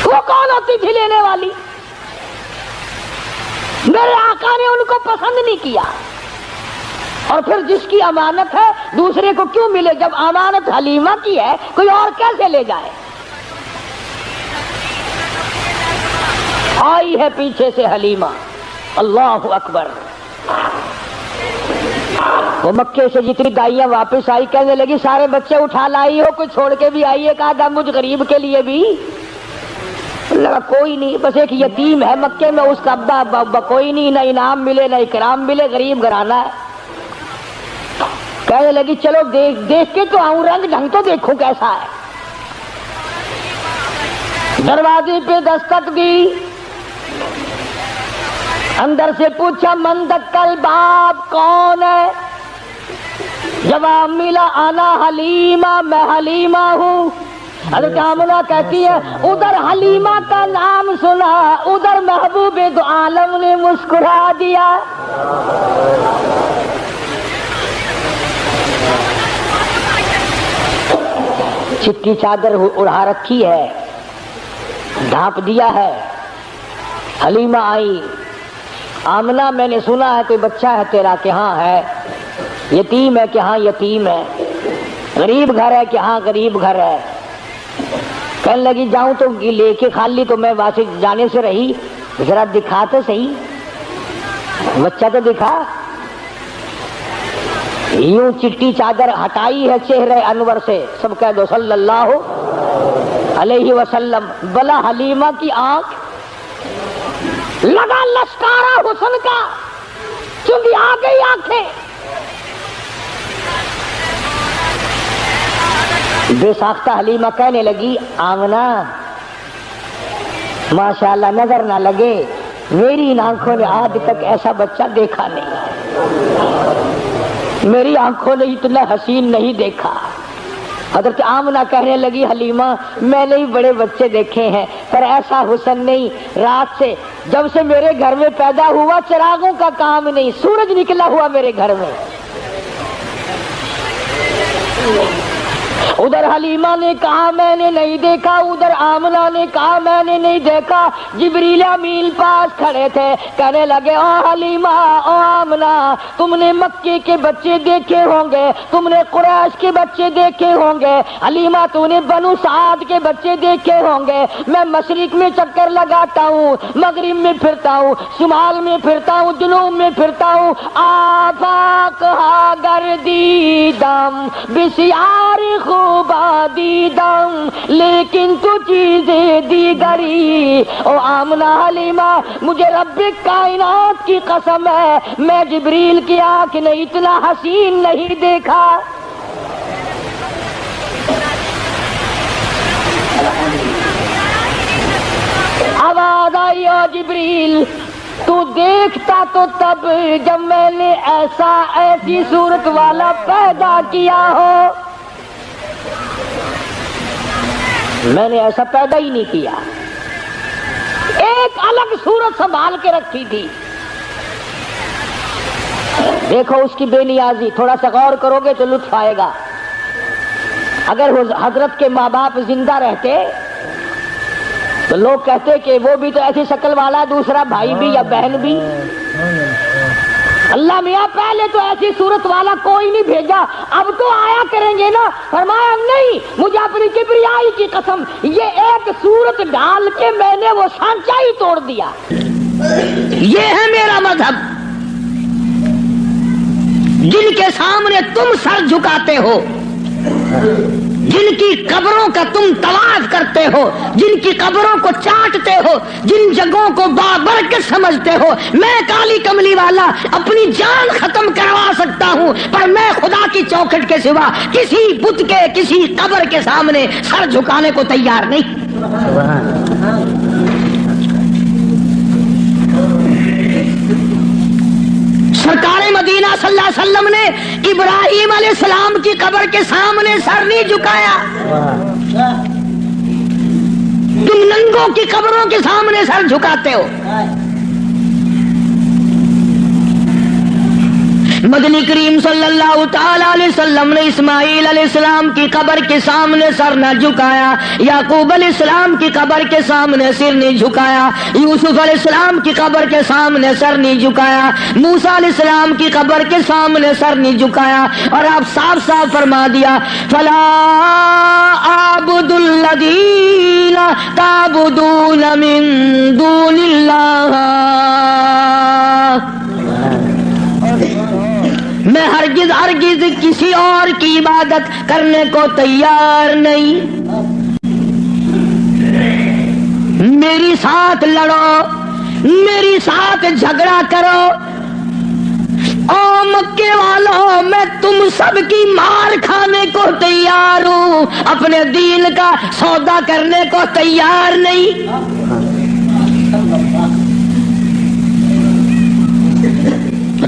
وہ کون ہوتی تھی لینے والی؟ میرے آقا نے ان کو پسند نہیں کیا۔ اور پھر جس کی امانت ہے دوسرے کو کیوں ملے؟ جب امانت حلیمہ کی ہے کوئی اور کیسے لے جائے؟ آئی ہے پیچھے سے حلیمہ، اللہ اکبر. وہ مکے سے جتنی دائیاں واپس آئی کہنے لگی سارے بچے اٹھا لائی ہو, کوئی چھوڑ کے بھی آئی ہے؟ کہا تھا مجھ غریب کے لیے بھی. لگا کوئی نہیں, بس ایک یتیم ہے مکے میں, اس کا ابا کوئی نہیں, نہ انعام ملے نہ اکرام ملے, غریب گھرانہ ہے. کہنے لگی چلو دیکھ کے تو آؤں, رنگ ڈھنگ تو دیکھوں کیسا ہے. دروازے پہ دستک دی, اندر سے پوچھا من دکل باب, کون ہے؟ جواب ملا انا حلیمہ, میں حلیمہ ہوں. حضرت آمنہ کہتی ہے ادھر حلیمہ کا نام سنا, ادھر محبوب دو عالم نے مسکرا دیا. چٹی چادر اڑا رکھی ہے, ڈھانپ دیا ہے. حلیمہ آئی, آمنہ میں نے سنا ہے کوئی بچہ ہے تیرا, کہ ہاں ہے. یتیم ہے کہ ہاں یتیم ہے. غریب گھر ہے کہ ہاں غریب گھر ہے. کہنے لگی جاؤں تو لے کے خالی, تو میں واسطے جانے سے رہی, ذرا دکھا تو صحیح, بچہ تو دکھا. یوں چٹی چادر ہٹائی ہے چہرے انور سے, سب کہہ دو صلی اللہ علیہ وسلم. بلا حلیمہ کی آنکھ لگا لشکارا حسن کا, چونکہ آ گئی آنکھیں. بے ساختہ حلیمہ کہنے لگی آمنہ ماشاءاللہ نظر نہ لگے, میری ان آنکھوں نے آج تک ایسا بچہ دیکھا نہیں, میری آنکھوں نے اتنا حسین نہیں دیکھا. حضرت آمنہ کہنے لگی حلیمہ میں نے بڑے بچے دیکھے ہیں پر ایسا حسن نہیں. رات سے جب سے میرے گھر میں پیدا ہوا چراغوں کا کام نہیں, سورج نکلا ہوا میرے گھر میں. ادھر حلیمہ نے کہا میں نے نہیں دیکھا, ادھر آمنہ نے کہا میں نے نہیں دیکھا. جبریل امین پاس کھڑے تھے, کہنے لگے او حلیمہ او آمنہ, تم نے مکے کے بچے دیکھے ہوں گے, تم نے قریش کے بچے دیکھے ہوں گے. حلیمہ تو نے بنو سعد کے بچے دیکھے ہوں گے. میں مشرق میں چکر لگاتا ہوں, مغرب میں پھرتا ہوں, شمال میں پھرتا ہوں, جنوب میں پھرتا ہوں. آفاق ہا گردیدم بسیار خوبا دیدم لیکن تو چیزیں دیگری. او آمنہ حلیمہ مجھے رب کائنات کی قسم ہے, میں جبریل کی آنکھ نے اتنا حسین نہیں دیکھا. آواز آئی او جبریل تو دیکھتا تو تب جب میں نے ایسی صورت والا پیدا کیا ہو, میں نے ایسا پیدا ہی نہیں کیا. ایک الگ صورت سنبھال کے رکھی تھی. دیکھو اس کی بے نیازی, تھوڑا سا غور کرو گے تو لطف آئے گا. اگر حضرت کے ماں باپ زندہ رہتے تو لوگ کہتے کہ وہ بھی تو ایسی شکل والا, دوسرا بھائی بھی یا بہن بھی. اللہ میاں پہلے تو ایسی صورت والا کوئی نہیں بھیجا, اب تو آیا کریں گے نا. فرمایا نہیں, مجھے اپنی کبریائی کی قسم یہ ایک صورت ڈال کے میں نے وہ سانچہ ہی توڑ دیا. یہ ہے میرا مذہب. جن کے سامنے تم سر جھکاتے ہو, جن کی قبروں کا تم طواف کرتے ہو, جن کی قبروں کو چاٹتے ہو, جن جگہوں کو بابرکت سمجھتے ہو, میں کالی کملی والا اپنی جان ختم کروا سکتا ہوں پر میں خدا کی چوکھٹ کے سوا کسی بت کے کسی قبر کے سامنے سر جھکانے کو تیار نہیں. سرکار مدینہ صلی اللہ علیہ وسلم نے ابراہیم علیہ السلام کی قبر کے سامنے سر نہیں جھکایا. تم ننگوں کی قبروں کے سامنے سر جھکاتے ہو. مدنی کریم صلی اللہ تعالی علیہ وسلم نے اسماعیل علیہ السلام کی قبر کے سامنے سر نہ جھکایا, یعقوب علیہ السلام کی قبر کے سامنے سر نہیں جھکایا, یوسف علیہ السلام کی قبر کے سامنے سر نہیں جھکایا, موسیٰ علیہ السلام کی قبر کے سامنے سر نہیں جھکایا. اور آپ صاف صاف فرما دیا فلا اعبد الذین تعبدون من دون اللہ میں ہرگز ہرگز کسی اور کی عبادت کرنے کو تیار نہیں. میری ساتھ لڑو, میری ساتھ جھگڑا کرو, او مکے والوں میں تم سب کی مار کھانے کو تیار ہوں, اپنے دین کا سودا کرنے کو تیار نہیں.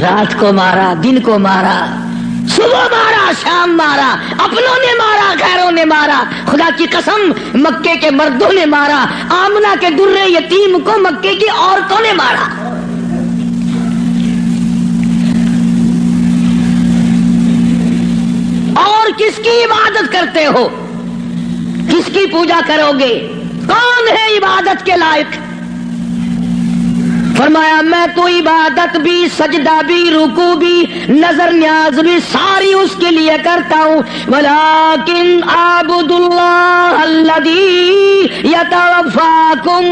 رات کو مارا, دن کو مارا, صبح مارا, شام مارا, اپنوں نے مارا, غیروں نے مارا. خدا کی قسم مکے کے مردوں نے مارا, آمنہ کے درے یتیم کو مکے کی عورتوں نے مارا. اور کس کی عبادت کرتے ہو, کس کی پوجا کرو گے, کون ہے عبادت کے لائق؟ فرمایا میں تو عبادت بھی, سجدہ بھی, رکوع بھی, نظر نیاز بھی ساری اس کے لیے کرتا ہوں. ولیکن اعبد اللہ الذی یتوفاکم.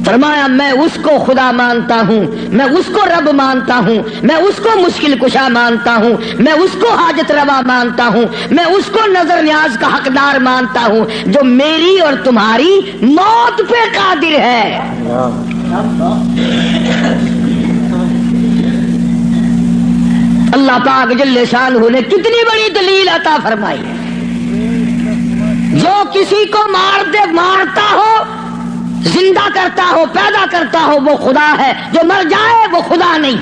فرمایا میں اس کو خدا مانتا ہوں, میں اس کو رب مانتا ہوں, میں اس کو مشکل کشا مانتا ہوں, میں اس کو حاجت روا مانتا ہوں, میں اس کو نظر نیاز کا حقدار مانتا ہوں جو میری اور تمہاری موت پہ قادر ہے. اللہ پاک جل شانہ نے کتنی بڑی دلیل عطا فرمائی. جو کسی کو مارتا ہو, زندہ کرتا ہو, پیدا کرتا ہو, وہ خدا ہے. جو مر جائے وہ خدا نہیں.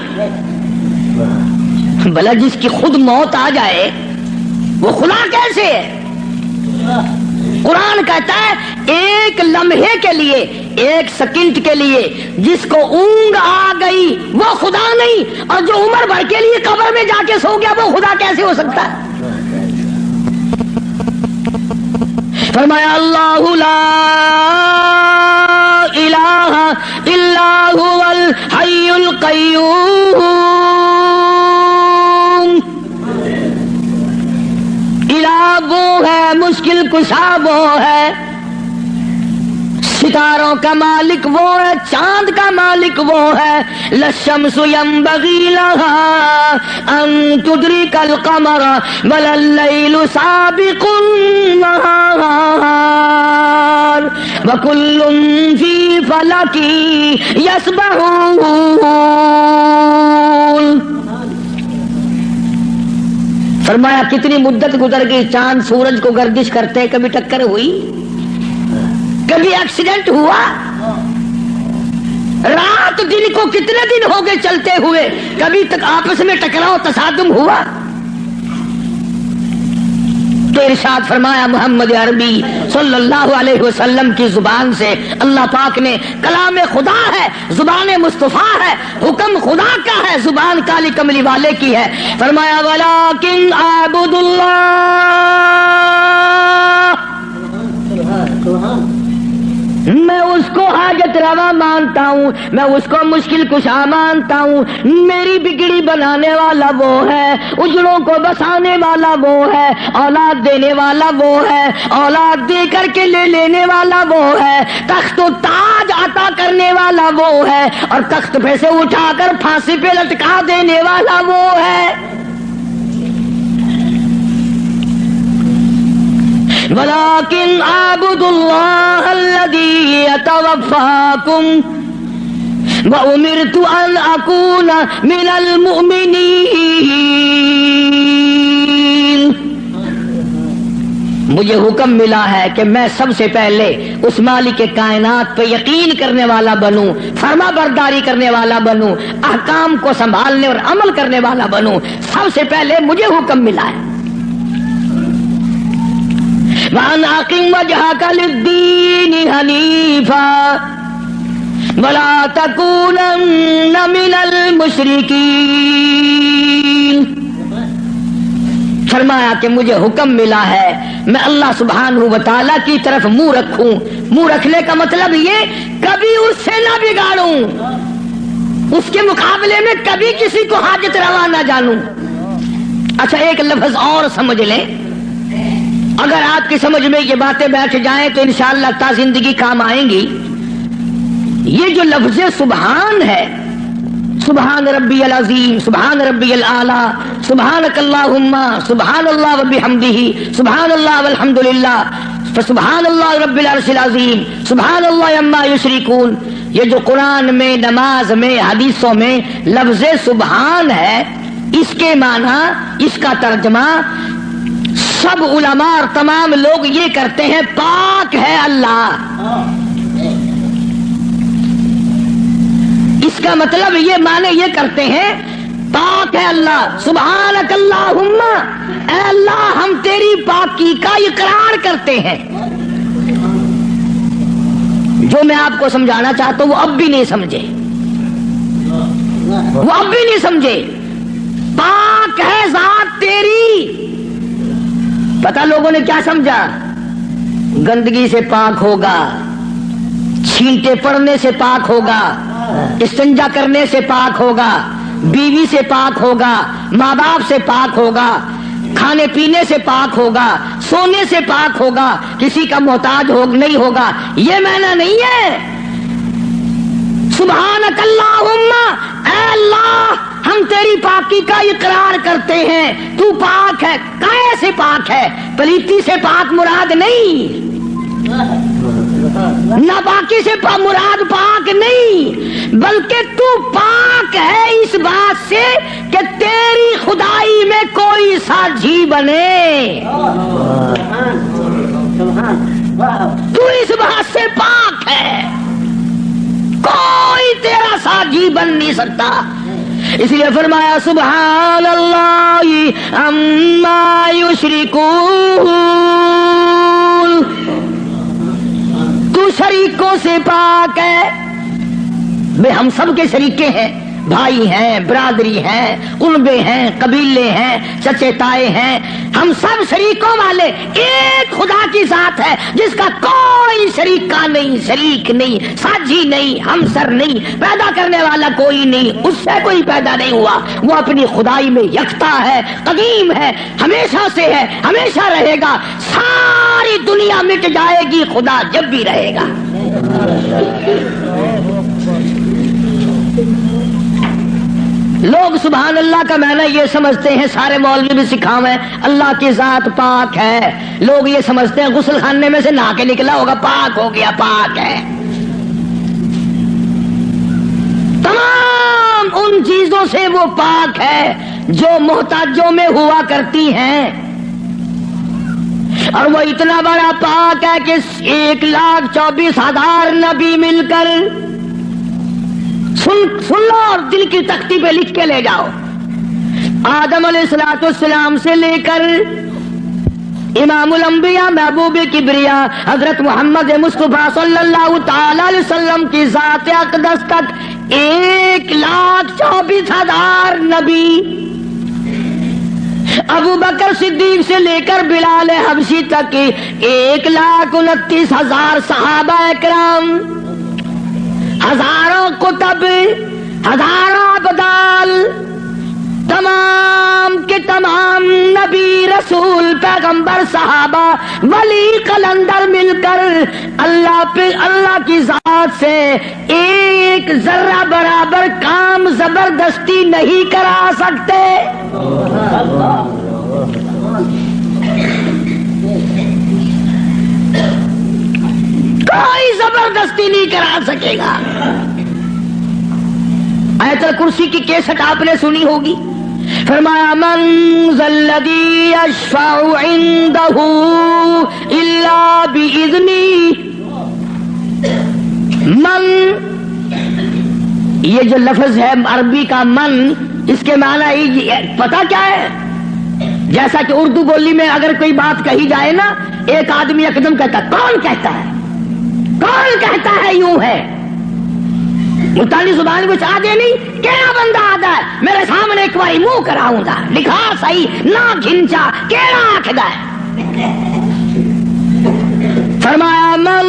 بھلا جس کی خود موت آ جائے وہ خدا کیسے ہے؟ قرآن کہتا ہے ایک لمحے کے لیے, ایک سیکنڈ کے لیے جس کو اونگ آ گئی وہ خدا نہیں, اور جو عمر بھر کے لیے قبر میں جا کے سو گیا وہ خدا کیسے ہو سکتا ہے؟ فرمایا اللہ لا الہ الا هو الحی القیوم. الہ وہ ہے, مشکل کشا وہ ہے, ستاروں کا مالک وہ ہے, چاند کا مالک وہ ہے. للشمس ينبغي لها ان تدرك القمر ولا الليل سابق النهار وكل في فلك يسبحون. فرمایا کتنی مدت گزر گئی, چاند سورج کو گردش کرتے, کبھی ٹکر ہوئی, کبھی ایکسیڈنٹ ہوا, رات دن کو کتنے دن ہو گئے چلتے ہوئے, کبھی تک آپس میں ٹکراؤ تصادم ہوا. تو ارشاد فرمایا محمد عربی صلی اللہ علیہ وسلم کی زبان سے, اللہ پاک نے کلام خدا ہے, زبان مصطفیٰ ہے, حکم خدا کا ہے, زبان کالی کملی والے کی ہے. فرمایا ولیکن اعبد اللہ, میں اس کو حاجت روا مانتا ہوں, میں اس کو مشکل کشا مانتا ہوں. میری بگڑی بنانے والا وہ ہے, اجڑوں کو بسانے والا وہ ہے, اولاد دینے والا وہ ہے, اولاد دے کر کے لے لینے والا وہ ہے, تخت و تاج عطا کرنے والا وہ ہے, اور تخت پہ سے اٹھا کر پھانسی پہ لٹکا دینے والا وہ ہے. ولیکن اعبد اللہ الذی یتوفاکم وامرت ان اکون من المؤمنین. مجھے حکم ملا ہے کہ میں سب سے پہلے اس مالک کائنات پہ یقین کرنے والا بنوں, فرما برداری کرنے والا بنوں, احکام کو سنبھالنے اور عمل کرنے والا بنوں. سب سے پہلے مجھے حکم ملا ہے. وَأَنْ أَقِمْ وَجْهَكَ لِلدِّينِ حَنِيفًا وَلَا تَكُونَنَّ مِنَ الْمُشْرِكِينَ. فرمایا کہ مجھے حکم ملا ہے میں اللہ سبحانہ و تعالیٰ کی طرف منہ رکھوں. منہ رکھنے کا مطلب یہ کبھی اس سے نہ بگاڑوں, اس کے مقابلے میں کبھی کسی کو حاجت روا نہ جانوں. اچھا ایک لفظ اور سمجھ لیں, اگر آپ کی سمجھ میں یہ باتیں بیٹھ جائیں تو انشاءاللہ تا زندگی کام آئیں گی. یہ جو لفظ سبحان ہے، سبحان ربی العظیم، سبحان ربی الاعلی، سبحانک اللہم، سبحان اللہ وبحمدہ، سبحان اللہ والحمدللہ، فسبحان اللہ رب العرش العظیم، سبحان اللہ عما یشرکون، یہ جو قرآن میں، نماز میں، حدیثوں میں لفظ سبحان ہے، اس کے معنی، اس کا ترجمہ سب علماء اور تمام لوگ یہ کرتے ہیں، پاک ہے اللہ۔ اس کا مطلب یہ معنی یہ کرتے ہیں، پاک ہے اللہ، سبحانک اللہم، اے اللہ ہم تیری پاکی کا اقرار کرتے ہیں۔ جو میں آپ کو سمجھانا چاہتا ہوں وہ اب بھی نہیں سمجھے، وہ اب بھی نہیں سمجھے۔ پاک ہے ذات تیری، پتہ لوگوں نے کیا سمجھا؟ گندگی سے پاک ہوگا، چھینٹے پڑنے سے پاک ہوگا، استنجا کرنے سے پاک ہوگا، بیوی سے پاک ہوگا، ماں باپ سے پاک ہوگا، کھانے پینے سے پاک ہوگا، سونے سے پاک ہوگا، کسی کا محتاج نہیں ہوگا۔ یہ معنی نہیں ہے۔ سبحانک اللہم، اے اللہ ہم تیری پاکی کا اقرار کرتے ہیں، تو پاک ہے۔ کیسے پاک ہے؟ پلیتی سے پاک مراد نہیں، ناپاکی سے مراد پاک نہیں، بلکہ تو پاک ہے اس بات سے کہ تیری خدائی میں کوئی ساجھی بنے، تو اس بات سے پاک ہے، کوئی تیرا ساجھی بن نہیں سکتا۔ اس لیے فرمایا سبحان اللہ عما یشرکون، تو شریکوں سے پاک ہے۔ بے ہم سب کے شریکے ہیں، بھائی ہیں، برادری ہیں، قربے ہیں، قبیلے ہیں، چچے تائے ہیں، ہم سب شریکوں والے ایک خدا کی ذات ہے جس کا کوئی شریکہ نہیں، شریک نہیں، ساجھی نہیں، ہمسر نہیں، پیدا کرنے والا کوئی نہیں، اس سے کوئی پیدا نہیں ہوا، وہ اپنی خدائی میں یکتا ہے، قدیم ہے، ہمیشہ سے ہے، ہمیشہ رہے گا، ساری دنیا مٹ جائے گی، خدا جب بھی رہے گا۔ لوگ سبحان اللہ کا معنی یہ سمجھتے ہیں، سارے مولوی بھی سکھاویں اللہ کی ذات پاک ہے، لوگ یہ سمجھتے ہیں غسل خانے میں سے نہا کے نکلا ہوگا، پاک ہو گیا، پاک ہے۔ تمام ان چیزوں سے وہ پاک ہے جو محتاجوں میں ہوا کرتی ہیں، اور وہ اتنا بڑا پاک ہے کہ 1,24,000 نبی مل کر، سن لو اور دل کی تختی پہ لکھ کے لے جاؤ، آدم علیہ السلام سے لے کر امام الانبیاء محبوب کبریا حضرت محمد مصطفیٰ صلی اللہ تعالی علیہ وسلم کی ذات اقدس تک 1,24,000 نبی، ابو بکر صدیق سے لے کر بلال حبشی تک 1,29,000 صحابہ اکرام، ہزاروں کتب، ہزاروں ابدال، تمام کے تمام نبی، رسول، پیغمبر، صحابہ، ولی، قلندر مل کر اللہ کی ذات سے ایک ذرہ برابر کام زبردستی نہیں کرا سکتے۔ کوئی زبردستی نہیں کرا سکے گا۔ آیت الکرسی کی کیسٹ آپ نے سنی ہوگی، فرمایا من ذا الذی یشفع عنده الا باذنہ۔ من، یہ جو لفظ ہے عربی کا من، اس کے معنی پتہ کیا ہے؟ جیسا کہ اردو بولی میں اگر کوئی بات کہی جائے نا، ایک آدمی اقدم کہتا ہے، کون کہتا ہے، کون کہتا ہے، یوں ہے، ملتانی زبان کچھ آدھے نہیں، کیڑا بندہ آدھا ہے، میرے سامنے ایک باری منہ کراؤں گا، لکھا صحیح نہ گھنچا، کیڑا آکھدا ہے۔ فرمایا من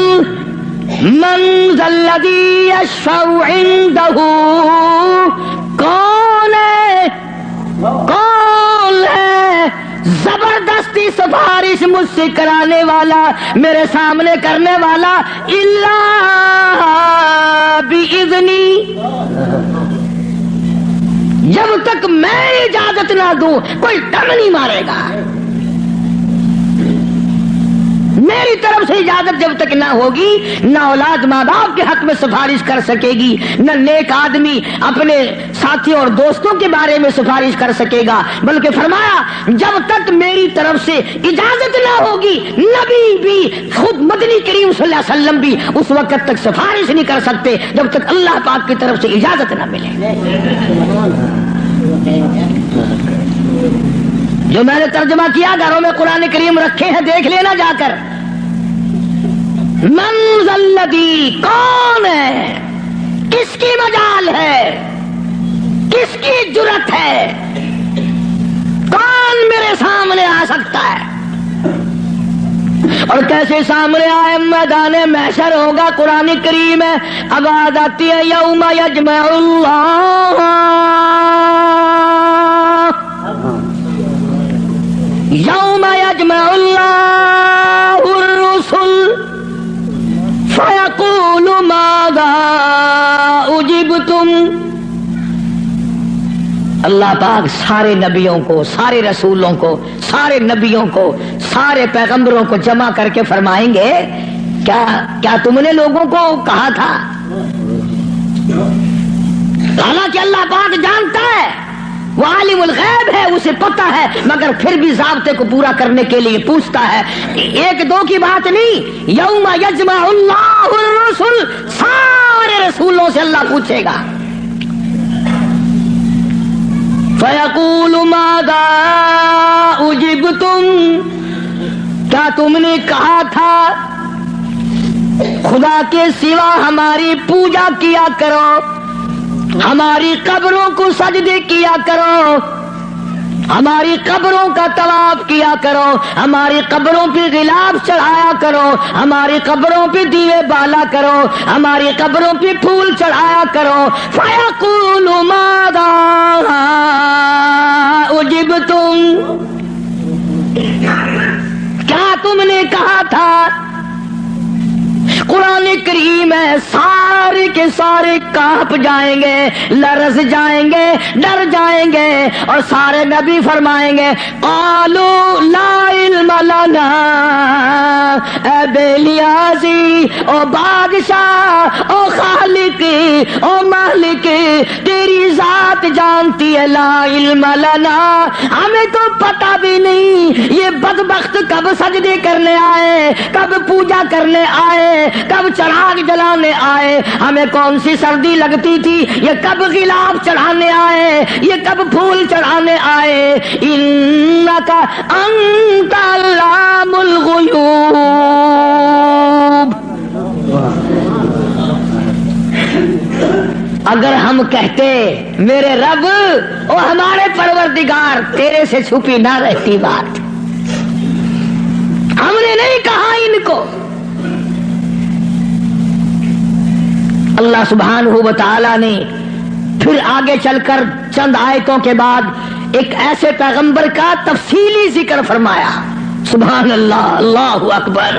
ذا الذی یشفع عنده، کون ہے زبردستی سفارش مجھ سے کرانے والا، میرے سامنے کرنے والا، الا باذنی، جب تک میں اجازت نہ دوں کوئی ڈر نہیں مارے گا۔ میری طرف سے اجازت جب تک نہ ہوگی، نہ اولاد ماں باپ کے حق میں سفارش کر سکے گی، نہ نیک آدمی اپنے ساتھیوں اور دوستوں کے بارے میں سفارش کر سکے گا، بلکہ فرمایا جب تک میری طرف سے اجازت نہ ہوگی، نبی بھی خود مدنی کریم صلی اللہ علیہ وسلم بھی اس وقت تک سفارش نہیں کر سکتے جب تک اللہ پاک کی طرف سے اجازت نہ ملے۔ جو میں نے ترجمہ کیا، گھروں میں قرآن کریم رکھے ہیں، دیکھ لینا جا کر۔ من ذا الذی، کون ہے، کس کی مجال ہے، کس کی جرأت ہے، کون میرے سامنے آ سکتا ہے؟ اور کیسے سامنے آئے؟ میدان محشر ہوگا، قرآن کریم ہے، اب آیت آتی ہے یوم یجمع اللہ، یوم یجمع اللہ الرسل فیقول ماذا اجبتم۔ اللہ پاک سارے نبیوں کو، سارے رسولوں کو، سارے نبیوں کو، سارے پیغمبروں کو جمع کر کے فرمائیں گے کیا تم نے لوگوں کو کہا تھا؟ حالانکہ اللہ پاک جانتا ہے، وہ عالم الغیب ہے، اسے پتہ ہے، مگر پھر بھی ضابطے کو پورا کرنے کے لیے پوچھتا ہے۔ ایک دو کی بات نہیں، یوم یجمع اللہ الرسل، سارے رسولوں سے اللہ پوچھے گا۔ فَيَقُولُ مَاذَا أُجِبْتُمْ، کیا تم نے کہا تھا خدا کے سوا ہماری پوجا کیا کرو، ہماری قبروں کو سجدے کیا کرو، ہماری قبروں کا طواف کیا کرو، ہماری قبروں پہ غلاف چڑھایا کرو، ہماری قبروں پہ دیوے بالا کرو، ہماری قبروں پہ پھول چڑھایا کرو۔ فَيَقُولُ مَاذَا أُجِبْتُمْ، کیا تم نے کہا تھا؟ قرآن کریم ہے، سارے کے سارے کانپ جائیں گے، لرز جائیں گے، ڈر جائیں گے، اور سارے نبی فرمائیں گے قالوا لا علم لنا، اے بے نیازی، او بادشاہ، او خالق، او مالک، تیری ذات جانتی ہے، لا علم لنا، ہمیں تو پتہ بھی نہیں یہ بدبخت کب سجدے کرنے آئے، کب پوجا کرنے آئے، کب چراغ جلانے آئے، ہمیں کون سی سردی لگتی تھی، یہ کب غلاف چڑھانے آئے، یہ کب پھول چڑھانے آئے۔ انک انت علام الغیوب، اگر ہم کہتے میرے رب او ہمارے پروردگار، تیرے سے چھپی نہ رہتی بات، ہم نے نہیں کہا ان کو۔ اللہ سبحانہ و تعالی نے پھر آگے چل کر چند آیتوں کے بعد ایک ایسے پیغمبر کا تفصیلی ذکر فرمایا۔ سبحان اللہ، اللہ اکبر۔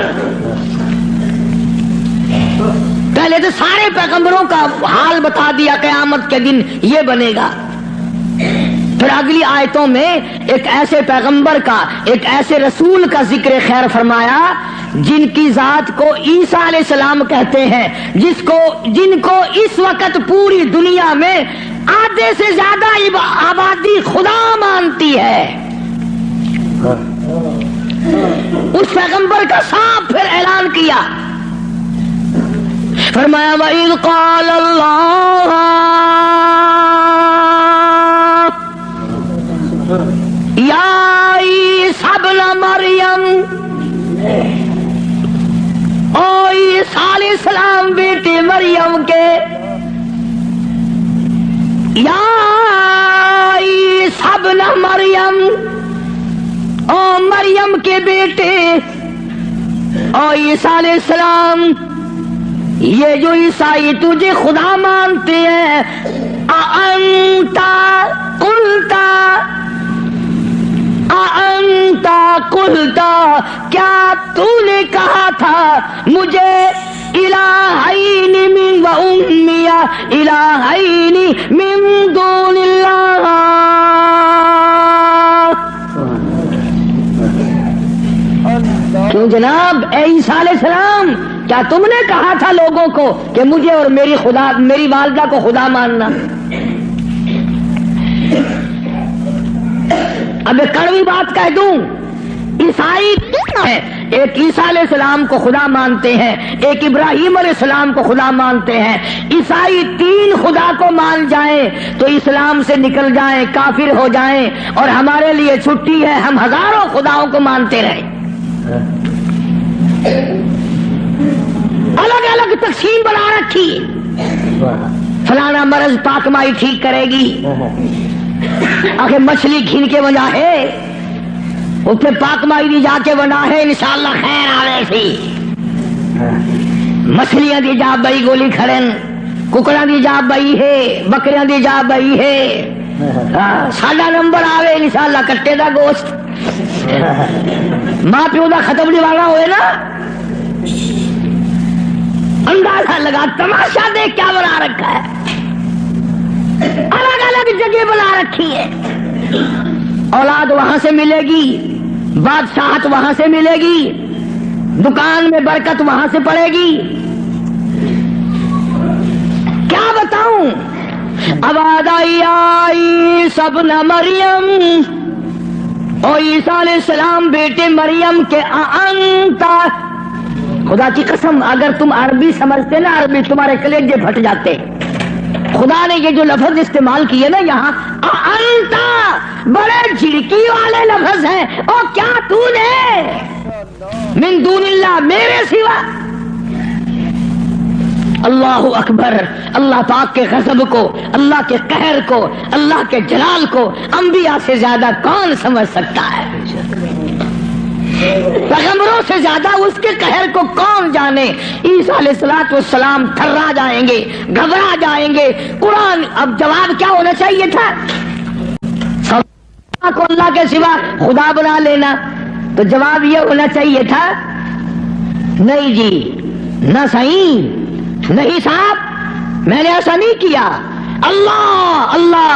پہلے تو سارے پیغمبروں کا حال بتا دیا، قیامت کے دن یہ بنے گا۔ پھر اگلی آیتوں میں ایک ایسے پیغمبر کا، ایک ایسے رسول کا ذکر خیر فرمایا جن کی ذات کو عیسیٰ علیہ السلام کہتے ہیں، جن کو اس وقت پوری دنیا میں آدھے سے زیادہ آبادی خدا مانتی ہے۔ اس پیغمبر کا صاف پھر اعلان کیا، فرمایا وَإِذْ قَالَ اللَّهُ یا عیسیٰ ابن مریم، او عیسیٰ علیہ السلام بیٹے مریم کے، یا عیسیٰ ابن مریم، او مریم کے بیٹے، او عیسیٰ علیہ السلام، یہ جو عیسائی تجھے خدا مانتے ہیں، اَأَنْتَ قُلْتَ انتا قلتا، کیا تو نے کہا تھا مجھے الہین من و امی الہین من دون اللہ؟ کیوں جناب اے عیسیٰ علیہ السلام، کیا تم نے کہا تھا لوگوں کو کہ مجھے اور میری والدہ کو خدا ماننا؟ اب ایک کڑوی بات کہہ دوں، عیسائی ہے، ایک عیسیٰ علیہ السلام کو خدا مانتے ہیں، ایک ابراہیم علیہ السلام کو خدا مانتے ہیں۔ عیسائی 3 خدا کو مان جائیں تو اسلام سے نکل جائیں، کافر ہو جائیں، اور ہمارے لیے چھٹی ہے، ہم ہزاروں خداؤں کو مانتے رہیں۔ الگ الگ تقسیم بنا رکھی، فلانا مرض پاک مائی ٹھیک کرے گی، آخر مچھلی گھن کے وجہ ہے اتنے پاک مائی دی جا کے بنا ہے انشاءاللہ خیر آوے سی، مچھلیاں دی جا بئی گولی کھڑن، ککڑا دی جا بئی ہے، بکریاں دی جا بئی ہے، ساڈا نمبر آوے انشاءاللہ کٹے دا گوشت، ماں پیو دا ختم دیوانا ہوئے نا، اندازہ لگا تماشا دیکھ کیا بنا رکھا ہے، الگ الگ جگہ بنا رکھی ہے۔ اولاد وہاں سے ملے گی، بادشاہت وہاں سے ملے گی، دکان میں برکت وہاں سے پڑے گی، کیا بتاؤں؟ اب آئی سب نہ مریم، او عیسیٰ علیہ السلام بیٹے مریم کے انتا، خدا کی قسم اگر تم عربی سمجھتے نا، عربی تمہارے کلیجے پھٹ جاتے۔ خدا نے یہ جو لفظ استعمال کیے نا یہاں، انتا، بڑے جھڑکی والے لفظ ہیں، اور کیا تو نے من دون اللہ، میرے سوا؟ اللہ اکبر، اللہ پاک کے غضب کو، اللہ کے قہر کو، اللہ کے جلال کو انبیاء سے زیادہ کون سمجھ سکتا ہے؟ پیغمبروں سے زیادہ اس کے قہر کو کون جانے؟ عیسیٰ علیہ السلام تھرا جائیں گے، گھبرا جائیں گے۔ قرآن اب جواب کیا ہونا چاہیے تھا؟ کو اللہ کے سوا خدا بنا لینا، تو جواب یہ ہونا چاہیے تھا نہیں جی، نہ صحیح، نہیں صاحب میں نے ایسا نہیں کیا۔ اللہ اللہ،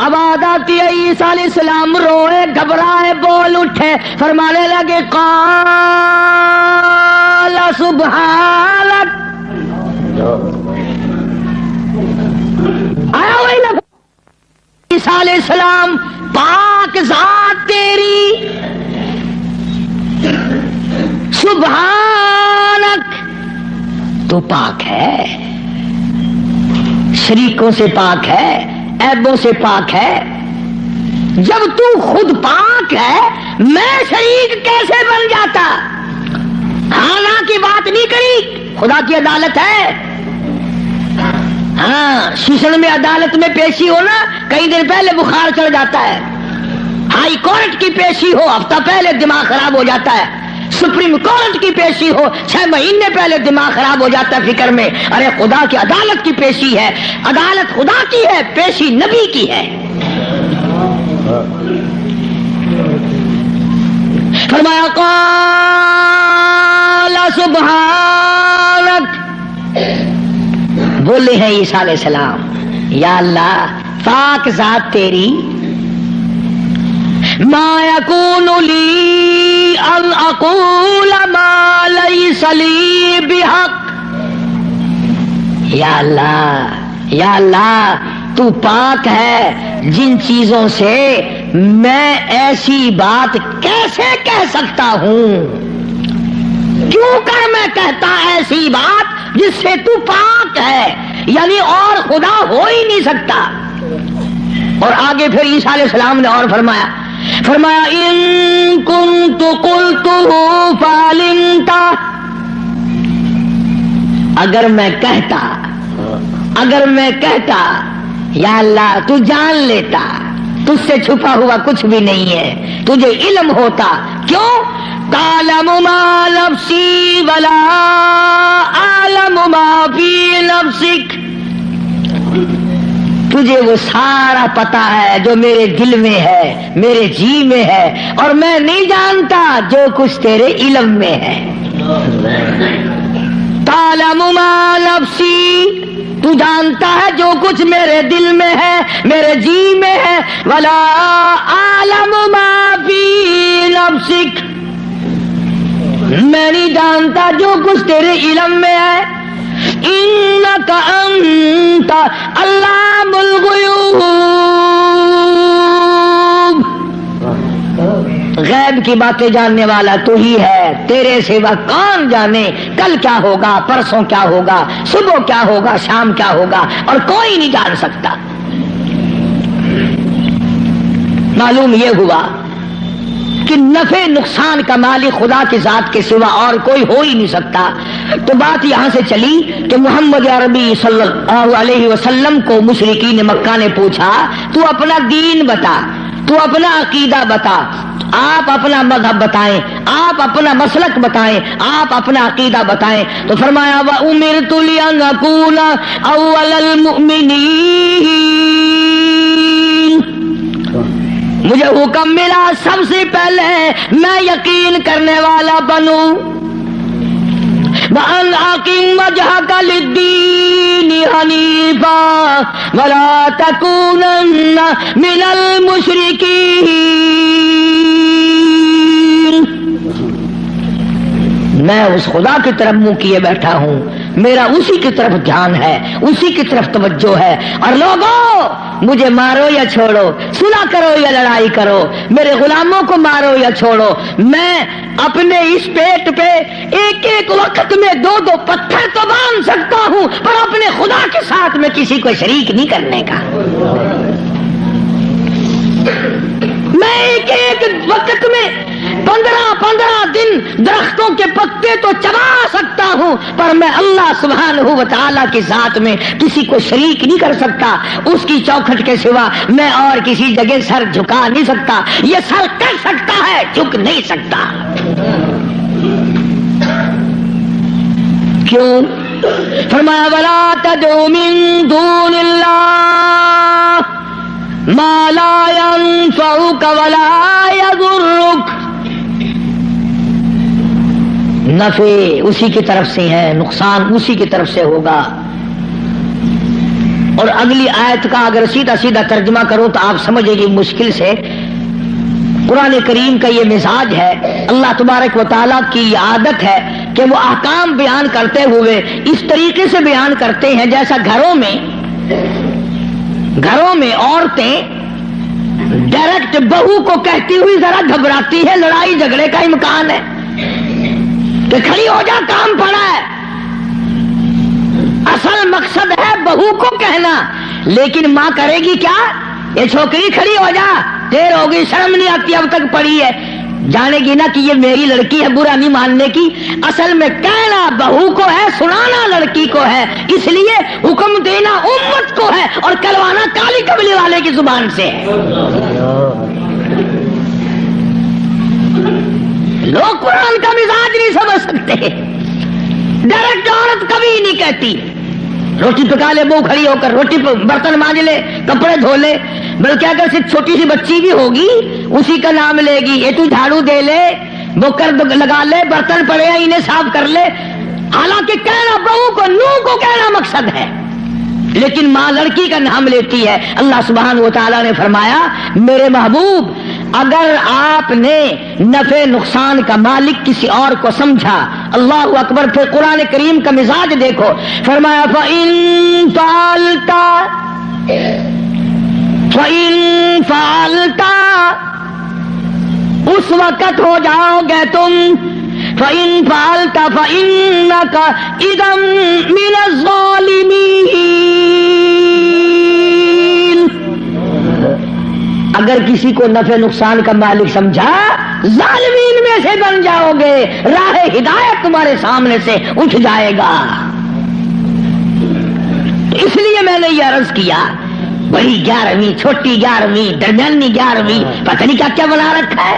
اب آتی ہے عیسیٰ علیہ السلام روئے، گھبرائے، بول اٹھے، فرمانے لگے قال سبحانک، آیا وہی لفظ، عیسیٰ علیہ السلام پاک ذات تیری، سبحانک، تو پاک ہے، شریکوں سے پاک ہے، عیبوں سے پاک ہے۔ جب تو خود پاک ہے میں شریک کیسے بن جاتا؟ خانہ کی بات نہیں کری، خدا کی عدالت ہے۔ ہاں شیشن میں عدالت میں پیشی ہونا، کئی دن پہلے بخار چڑھ جاتا ہے، ہائی کورٹ کی پیشی ہو ہفتہ پہلے دماغ خراب ہو جاتا ہے، سپریم کورٹ کی پیشی ہو 6 مہینے پہلے دماغ خراب ہو جاتا ہے فکر میں۔ ارے خدا کی عدالت کی پیشی ہے، عدالت خدا کی ہے، پیشی نبی کی ہے۔ فرمایا قال سبحانک، بولے ہیں عیسیٰ علیہ السلام، یا اللہ پاک ذات تیری، ما یکون لی ان اقول ما لیس لی بحق، یا اللہ تو پاک ہے، جن چیزوں سے میں ایسی بات کیسے کہہ سکتا ہوں؟ کیوں کر میں کہتا ایسی بات جس سے تو پاک ہے، یعنی اور خدا ہو ہی نہیں سکتا۔ اور آگے پھر عیسیٰ علیہ السلام نے اور فرمایا ان کنت قلتہ فعلمت، اگر میں کہتا یا اللہ تو جان لیتا، تجھ سے چھپا ہوا کچھ بھی نہیں ہے، تجھے علم ہوتا۔ کیوں؟ تعلم ما نفسی ولا اعلم ما فی نفسک، تجھے وہ سارا پتا ہے جو میرے دل میں ہے، میرے جی میں ہے، اور میں نہیں جانتا جو کچھ تیرے علم میں ہے۔ تعلم ما نفسی، تو جانتا ہے جو کچھ میرے دل میں ہے، میرے جی میں ہے، ولا اعلم ما فی نفسک، میں نہیں جانتا جو کچھ تیرے علم میں ہے۔ انک انت علام الغیوب، غیب کی باتیں جاننے والا تو ہی ہے، تیرے سوا کون جانے کل کیا ہوگا، پرسوں کیا ہوگا، صبح کیا ہوگا، شام کیا ہوگا، اور کوئی نہیں جان سکتا۔ معلوم یہ ہوا کہ نفع نقصان کا مالک خدا کی ذات کے سوا اور کوئی ہو ہی نہیں سکتا۔ تو بات یہاں سے چلی کہ محمد عربی صلی اللہ علیہ وسلم کو مشرکین مکہ نے پوچھا، تو اپنا دین بتا، تو اپنا عقیدہ بتا، آپ اپنا مذہب بتائیں، آپ اپنا مسلک بتائیں، آپ اپنا عقیدہ بتائیں۔ تو فرمایا وَأُمِرْتُ لِأَنْ أَكُونَ أَوَّلَ الْمُؤْمِنِينَ، مجھے حکم ملا سب سے پہلے میں یقین کرنے والا بنوں۔ وَأَنْ أَقِمْ وَجْهَكَ لِلدِّينِ حَنِيفًا وَلَا تَكُونَنَّ مِنَ الْمُشْرِكِينَ، میں اس خدا کی طرف منہ کیے بیٹھا ہوں، میرا اسی کی طرف دھیان ہے، اسی کی طرف توجہ ہے۔ اور لوگوں مجھے مارو یا چھوڑو، صلح کرو یا لڑائی کرو، میرے غلاموں کو مارو یا چھوڑو، میں اپنے اس پیٹ پہ ایک ایک وقت میں 2 پتھر تو باندھ سکتا ہوں، پر اپنے خدا کے ساتھ میں کسی کو شریک نہیں کرنے کا۔ میں ایک ایک وقت میں 15 دن درختوں کے پتے تو چبا سکتا ہوں، پر میں اللہ سبحانہ و تعالیٰ کی ذات میں کسی کو شریک نہیں کر سکتا۔ اس کی چوکھٹ کے سوا میں اور کسی جگہ سر جھکا نہیں سکتا۔ یہ سر کر سکتا ہے، جھک نہیں سکتا۔ کیوں؟ فرمایا وَلَا تَدْعُ مِن دُونِ اللَّهِ مَا لَا يَنفَعُكَ وَلَا يَضُرُّكَ، نفع اسی کی طرف سے ہے، نقصان اسی کی طرف سے ہوگا۔ اور اگلی آیت کا اگر سیدھا سیدھا ترجمہ کروں تو آپ سمجھیں گے مشکل سے۔ قرآن کریم کا یہ مزاج ہے، اللہ تبارک و تعالیٰ کی یہ عادت ہے کہ وہ احکام بیان کرتے ہوئے اس طریقے سے بیان کرتے ہیں جیسا گھروں میں عورتیں ڈائریکٹ بہو کو کہتی ہوئی ذرا گھبراتی ہے، لڑائی جھگڑے کا امکان ہے کہ کھڑی ہو جا، کام پڑا ہے۔ اصل مقصد ہے بہو کو کہنا، لیکن ماں کرے گی کیا؟ یہ چھوکری کھڑی ہو جا، دیر ہو گئی، شرم نہیں آتی، اب تک پڑی ہے، جانے گی نا کہ یہ میری لڑکی ہے، برا نہیں ماننے کی۔ اصل میں کہنا بہو کو ہے، سنانا لڑکی کو ہے، اس لیے حکم دینا امت کو ہے اور کروانا کالی قبلی والے کی زبان سے ہے۔ لوگ قرآن کا مزاج نہیں سمجھ سکتے۔ ڈائریکٹ عورت کبھی نہیں کہتی روٹی پکا لے، بہو کھڑی ہو کر روٹی برتن مانج لے، کپڑے دھو لے، بلکہ اگر صرف چھوٹی سی بچی بھی ہوگی اسی کا نام لے گی، یہ تو جھاڑو دے لے، بوکر لگا لے، برتن پڑے ہیں انہیں صاف کر لے۔ حالانکہ کہنا بہو کو، نو کو کہنا مقصد ہے، لیکن ماں لڑکی کا نام لیتی ہے۔ اللہ سبحانہ و تعالیٰ نے فرمایا میرے محبوب اگر آپ نے نفع نقصان کا مالک کسی اور کو سمجھا، اللہ اکبر، پھر قرآن کریم کا مزاج دیکھو، فرمایا فَإِن فَعَلْتَ، اس وقت ہو جاؤ گے تم، فَإِن فَعَلْتَ فَإِنَّكَ إِذًا مِنَ الظَّالِمِينَ، اگر کسی کو نفع نقصان کا مالک سمجھا ظالمین میں سے بن جاؤ گے، راہ ہدایت تمہارے سامنے سے اٹھ جائے گا۔ اس لیے میں نے یہ عرض کیا، بڑی 11ویں، چھوٹی 11ویں، درمیانی 11ویں، پتہ نہیں کیا کیا بنا رکھا ہے۔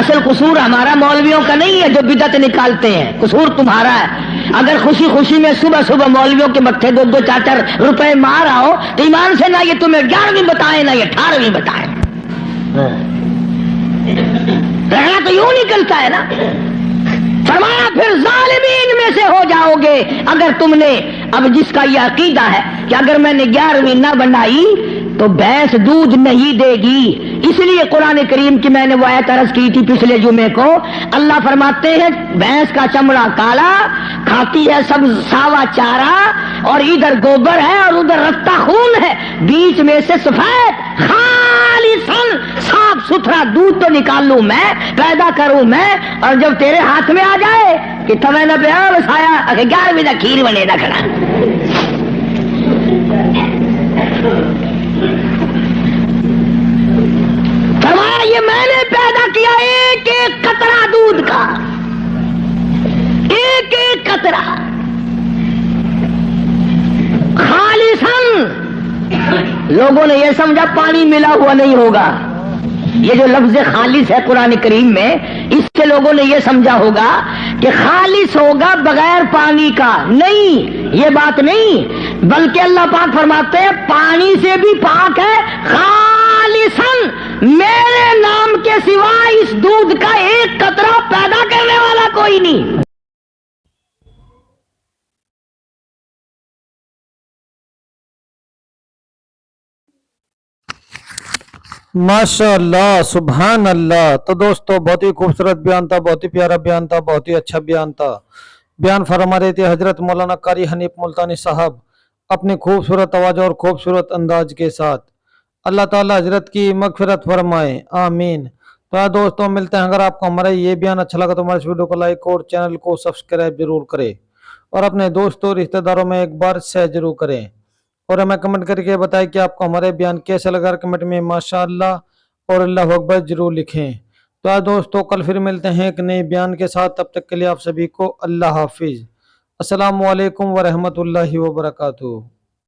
اصل قصور ہمارا مولویوں کا نہیں ہے جو بدعت نکالتے ہیں، قصور تمہارا ہے اگر خوشی خوشی میں صبح صبح مولویوں کے متھے 2-4 روپے مار آؤ تو ایمان سے نہ یہ تمہیں 11ویں بتائیں نہ یہ 18ویں بتائیں. رہنا تو یوں نکلتا ہے نا. فرمایا پھر ظالمین میں سے ہو جاؤ گے اگر تم نے. اب جس کا یہ عقیدہ ہے کہ اگر میں نے 11ویں نہ بنائی تو بھینس دودھ نہیں دے گی. اس لیے قرآن کریم کی میں نے وہ آیت عرض کی تھی پچھلے جمعے کو. اللہ فرماتے ہیں بھینس کا چمڑا کالا, کھاتی ہے سب ساوا چارہ, اور ادھر گوبر ہے اور ادھر رتا خون ہے, بیچ میں سے سفید خالصاً صاف ستھرا دودھ تو نکال لوں میں, پیدا کروں میں, اور جب تیرے ہاتھ میں آ جائے کہ تمہیں نہ پیا بسایا 11ویں نہ کھیر بنے نہ کھڑا. فرمایا یہ میں نے پیدا کیا ایک ایک قطرہ دودھ کا, ایک ایک قطرہ خالصاً. لوگوں نے یہ سمجھا پانی ملا ہوا نہیں ہوگا. یہ جو لفظ خالص ہے قرآن کریم میں, اس سے لوگوں نے یہ سمجھا ہوگا کہ خالص ہوگا بغیر پانی کا. نہیں, یہ بات نہیں, بلکہ اللہ پاک فرماتے ہیں پانی سے بھی پاک ہے خالصاً. میرے نام کے سوا اس دودھ کا ایک قطرہ پیدا کرنے والا کوئی نہیں. ماشاء اللہ, سبحان اللہ. تو دوستو بہت ہی خوبصورت بیان تھا, بہت ہی پیارا بیان تھا, بہت ہی اچھا بیان تھا. بیان فرما رہے تھے حضرت مولانا قاری حنیف ملتانی صاحب اپنی خوبصورت آواز اور خوبصورت انداز کے ساتھ. اللہ تعالی حضرت کی مغفرت فرمائے, آمین. تو دوستو ملتے ہیں. اگر آپ کو ہمارا یہ بیان اچھا لگا تو ہمارے اس ویڈیو کو لائک اور چینل کو سبسکرائب ضرور کریں, اور اپنے دوستوں رشتہ داروں میں ایک بار شیئر ضرور کریں, اور ہمیں کمنٹ کر کے بتائیں کہ آپ کو ہمارے بیان کیسے لگا. کمنٹ میں ماشاءاللہ اور اللہ اکبر ضرور لکھیں. تو دوستو کل پھر ملتے ہیں ایک نئے بیان کے ساتھ. تب تک کے لیے آپ سبھی کو اللہ حافظ. السلام علیکم ورحمۃ اللہ وبرکاتہ.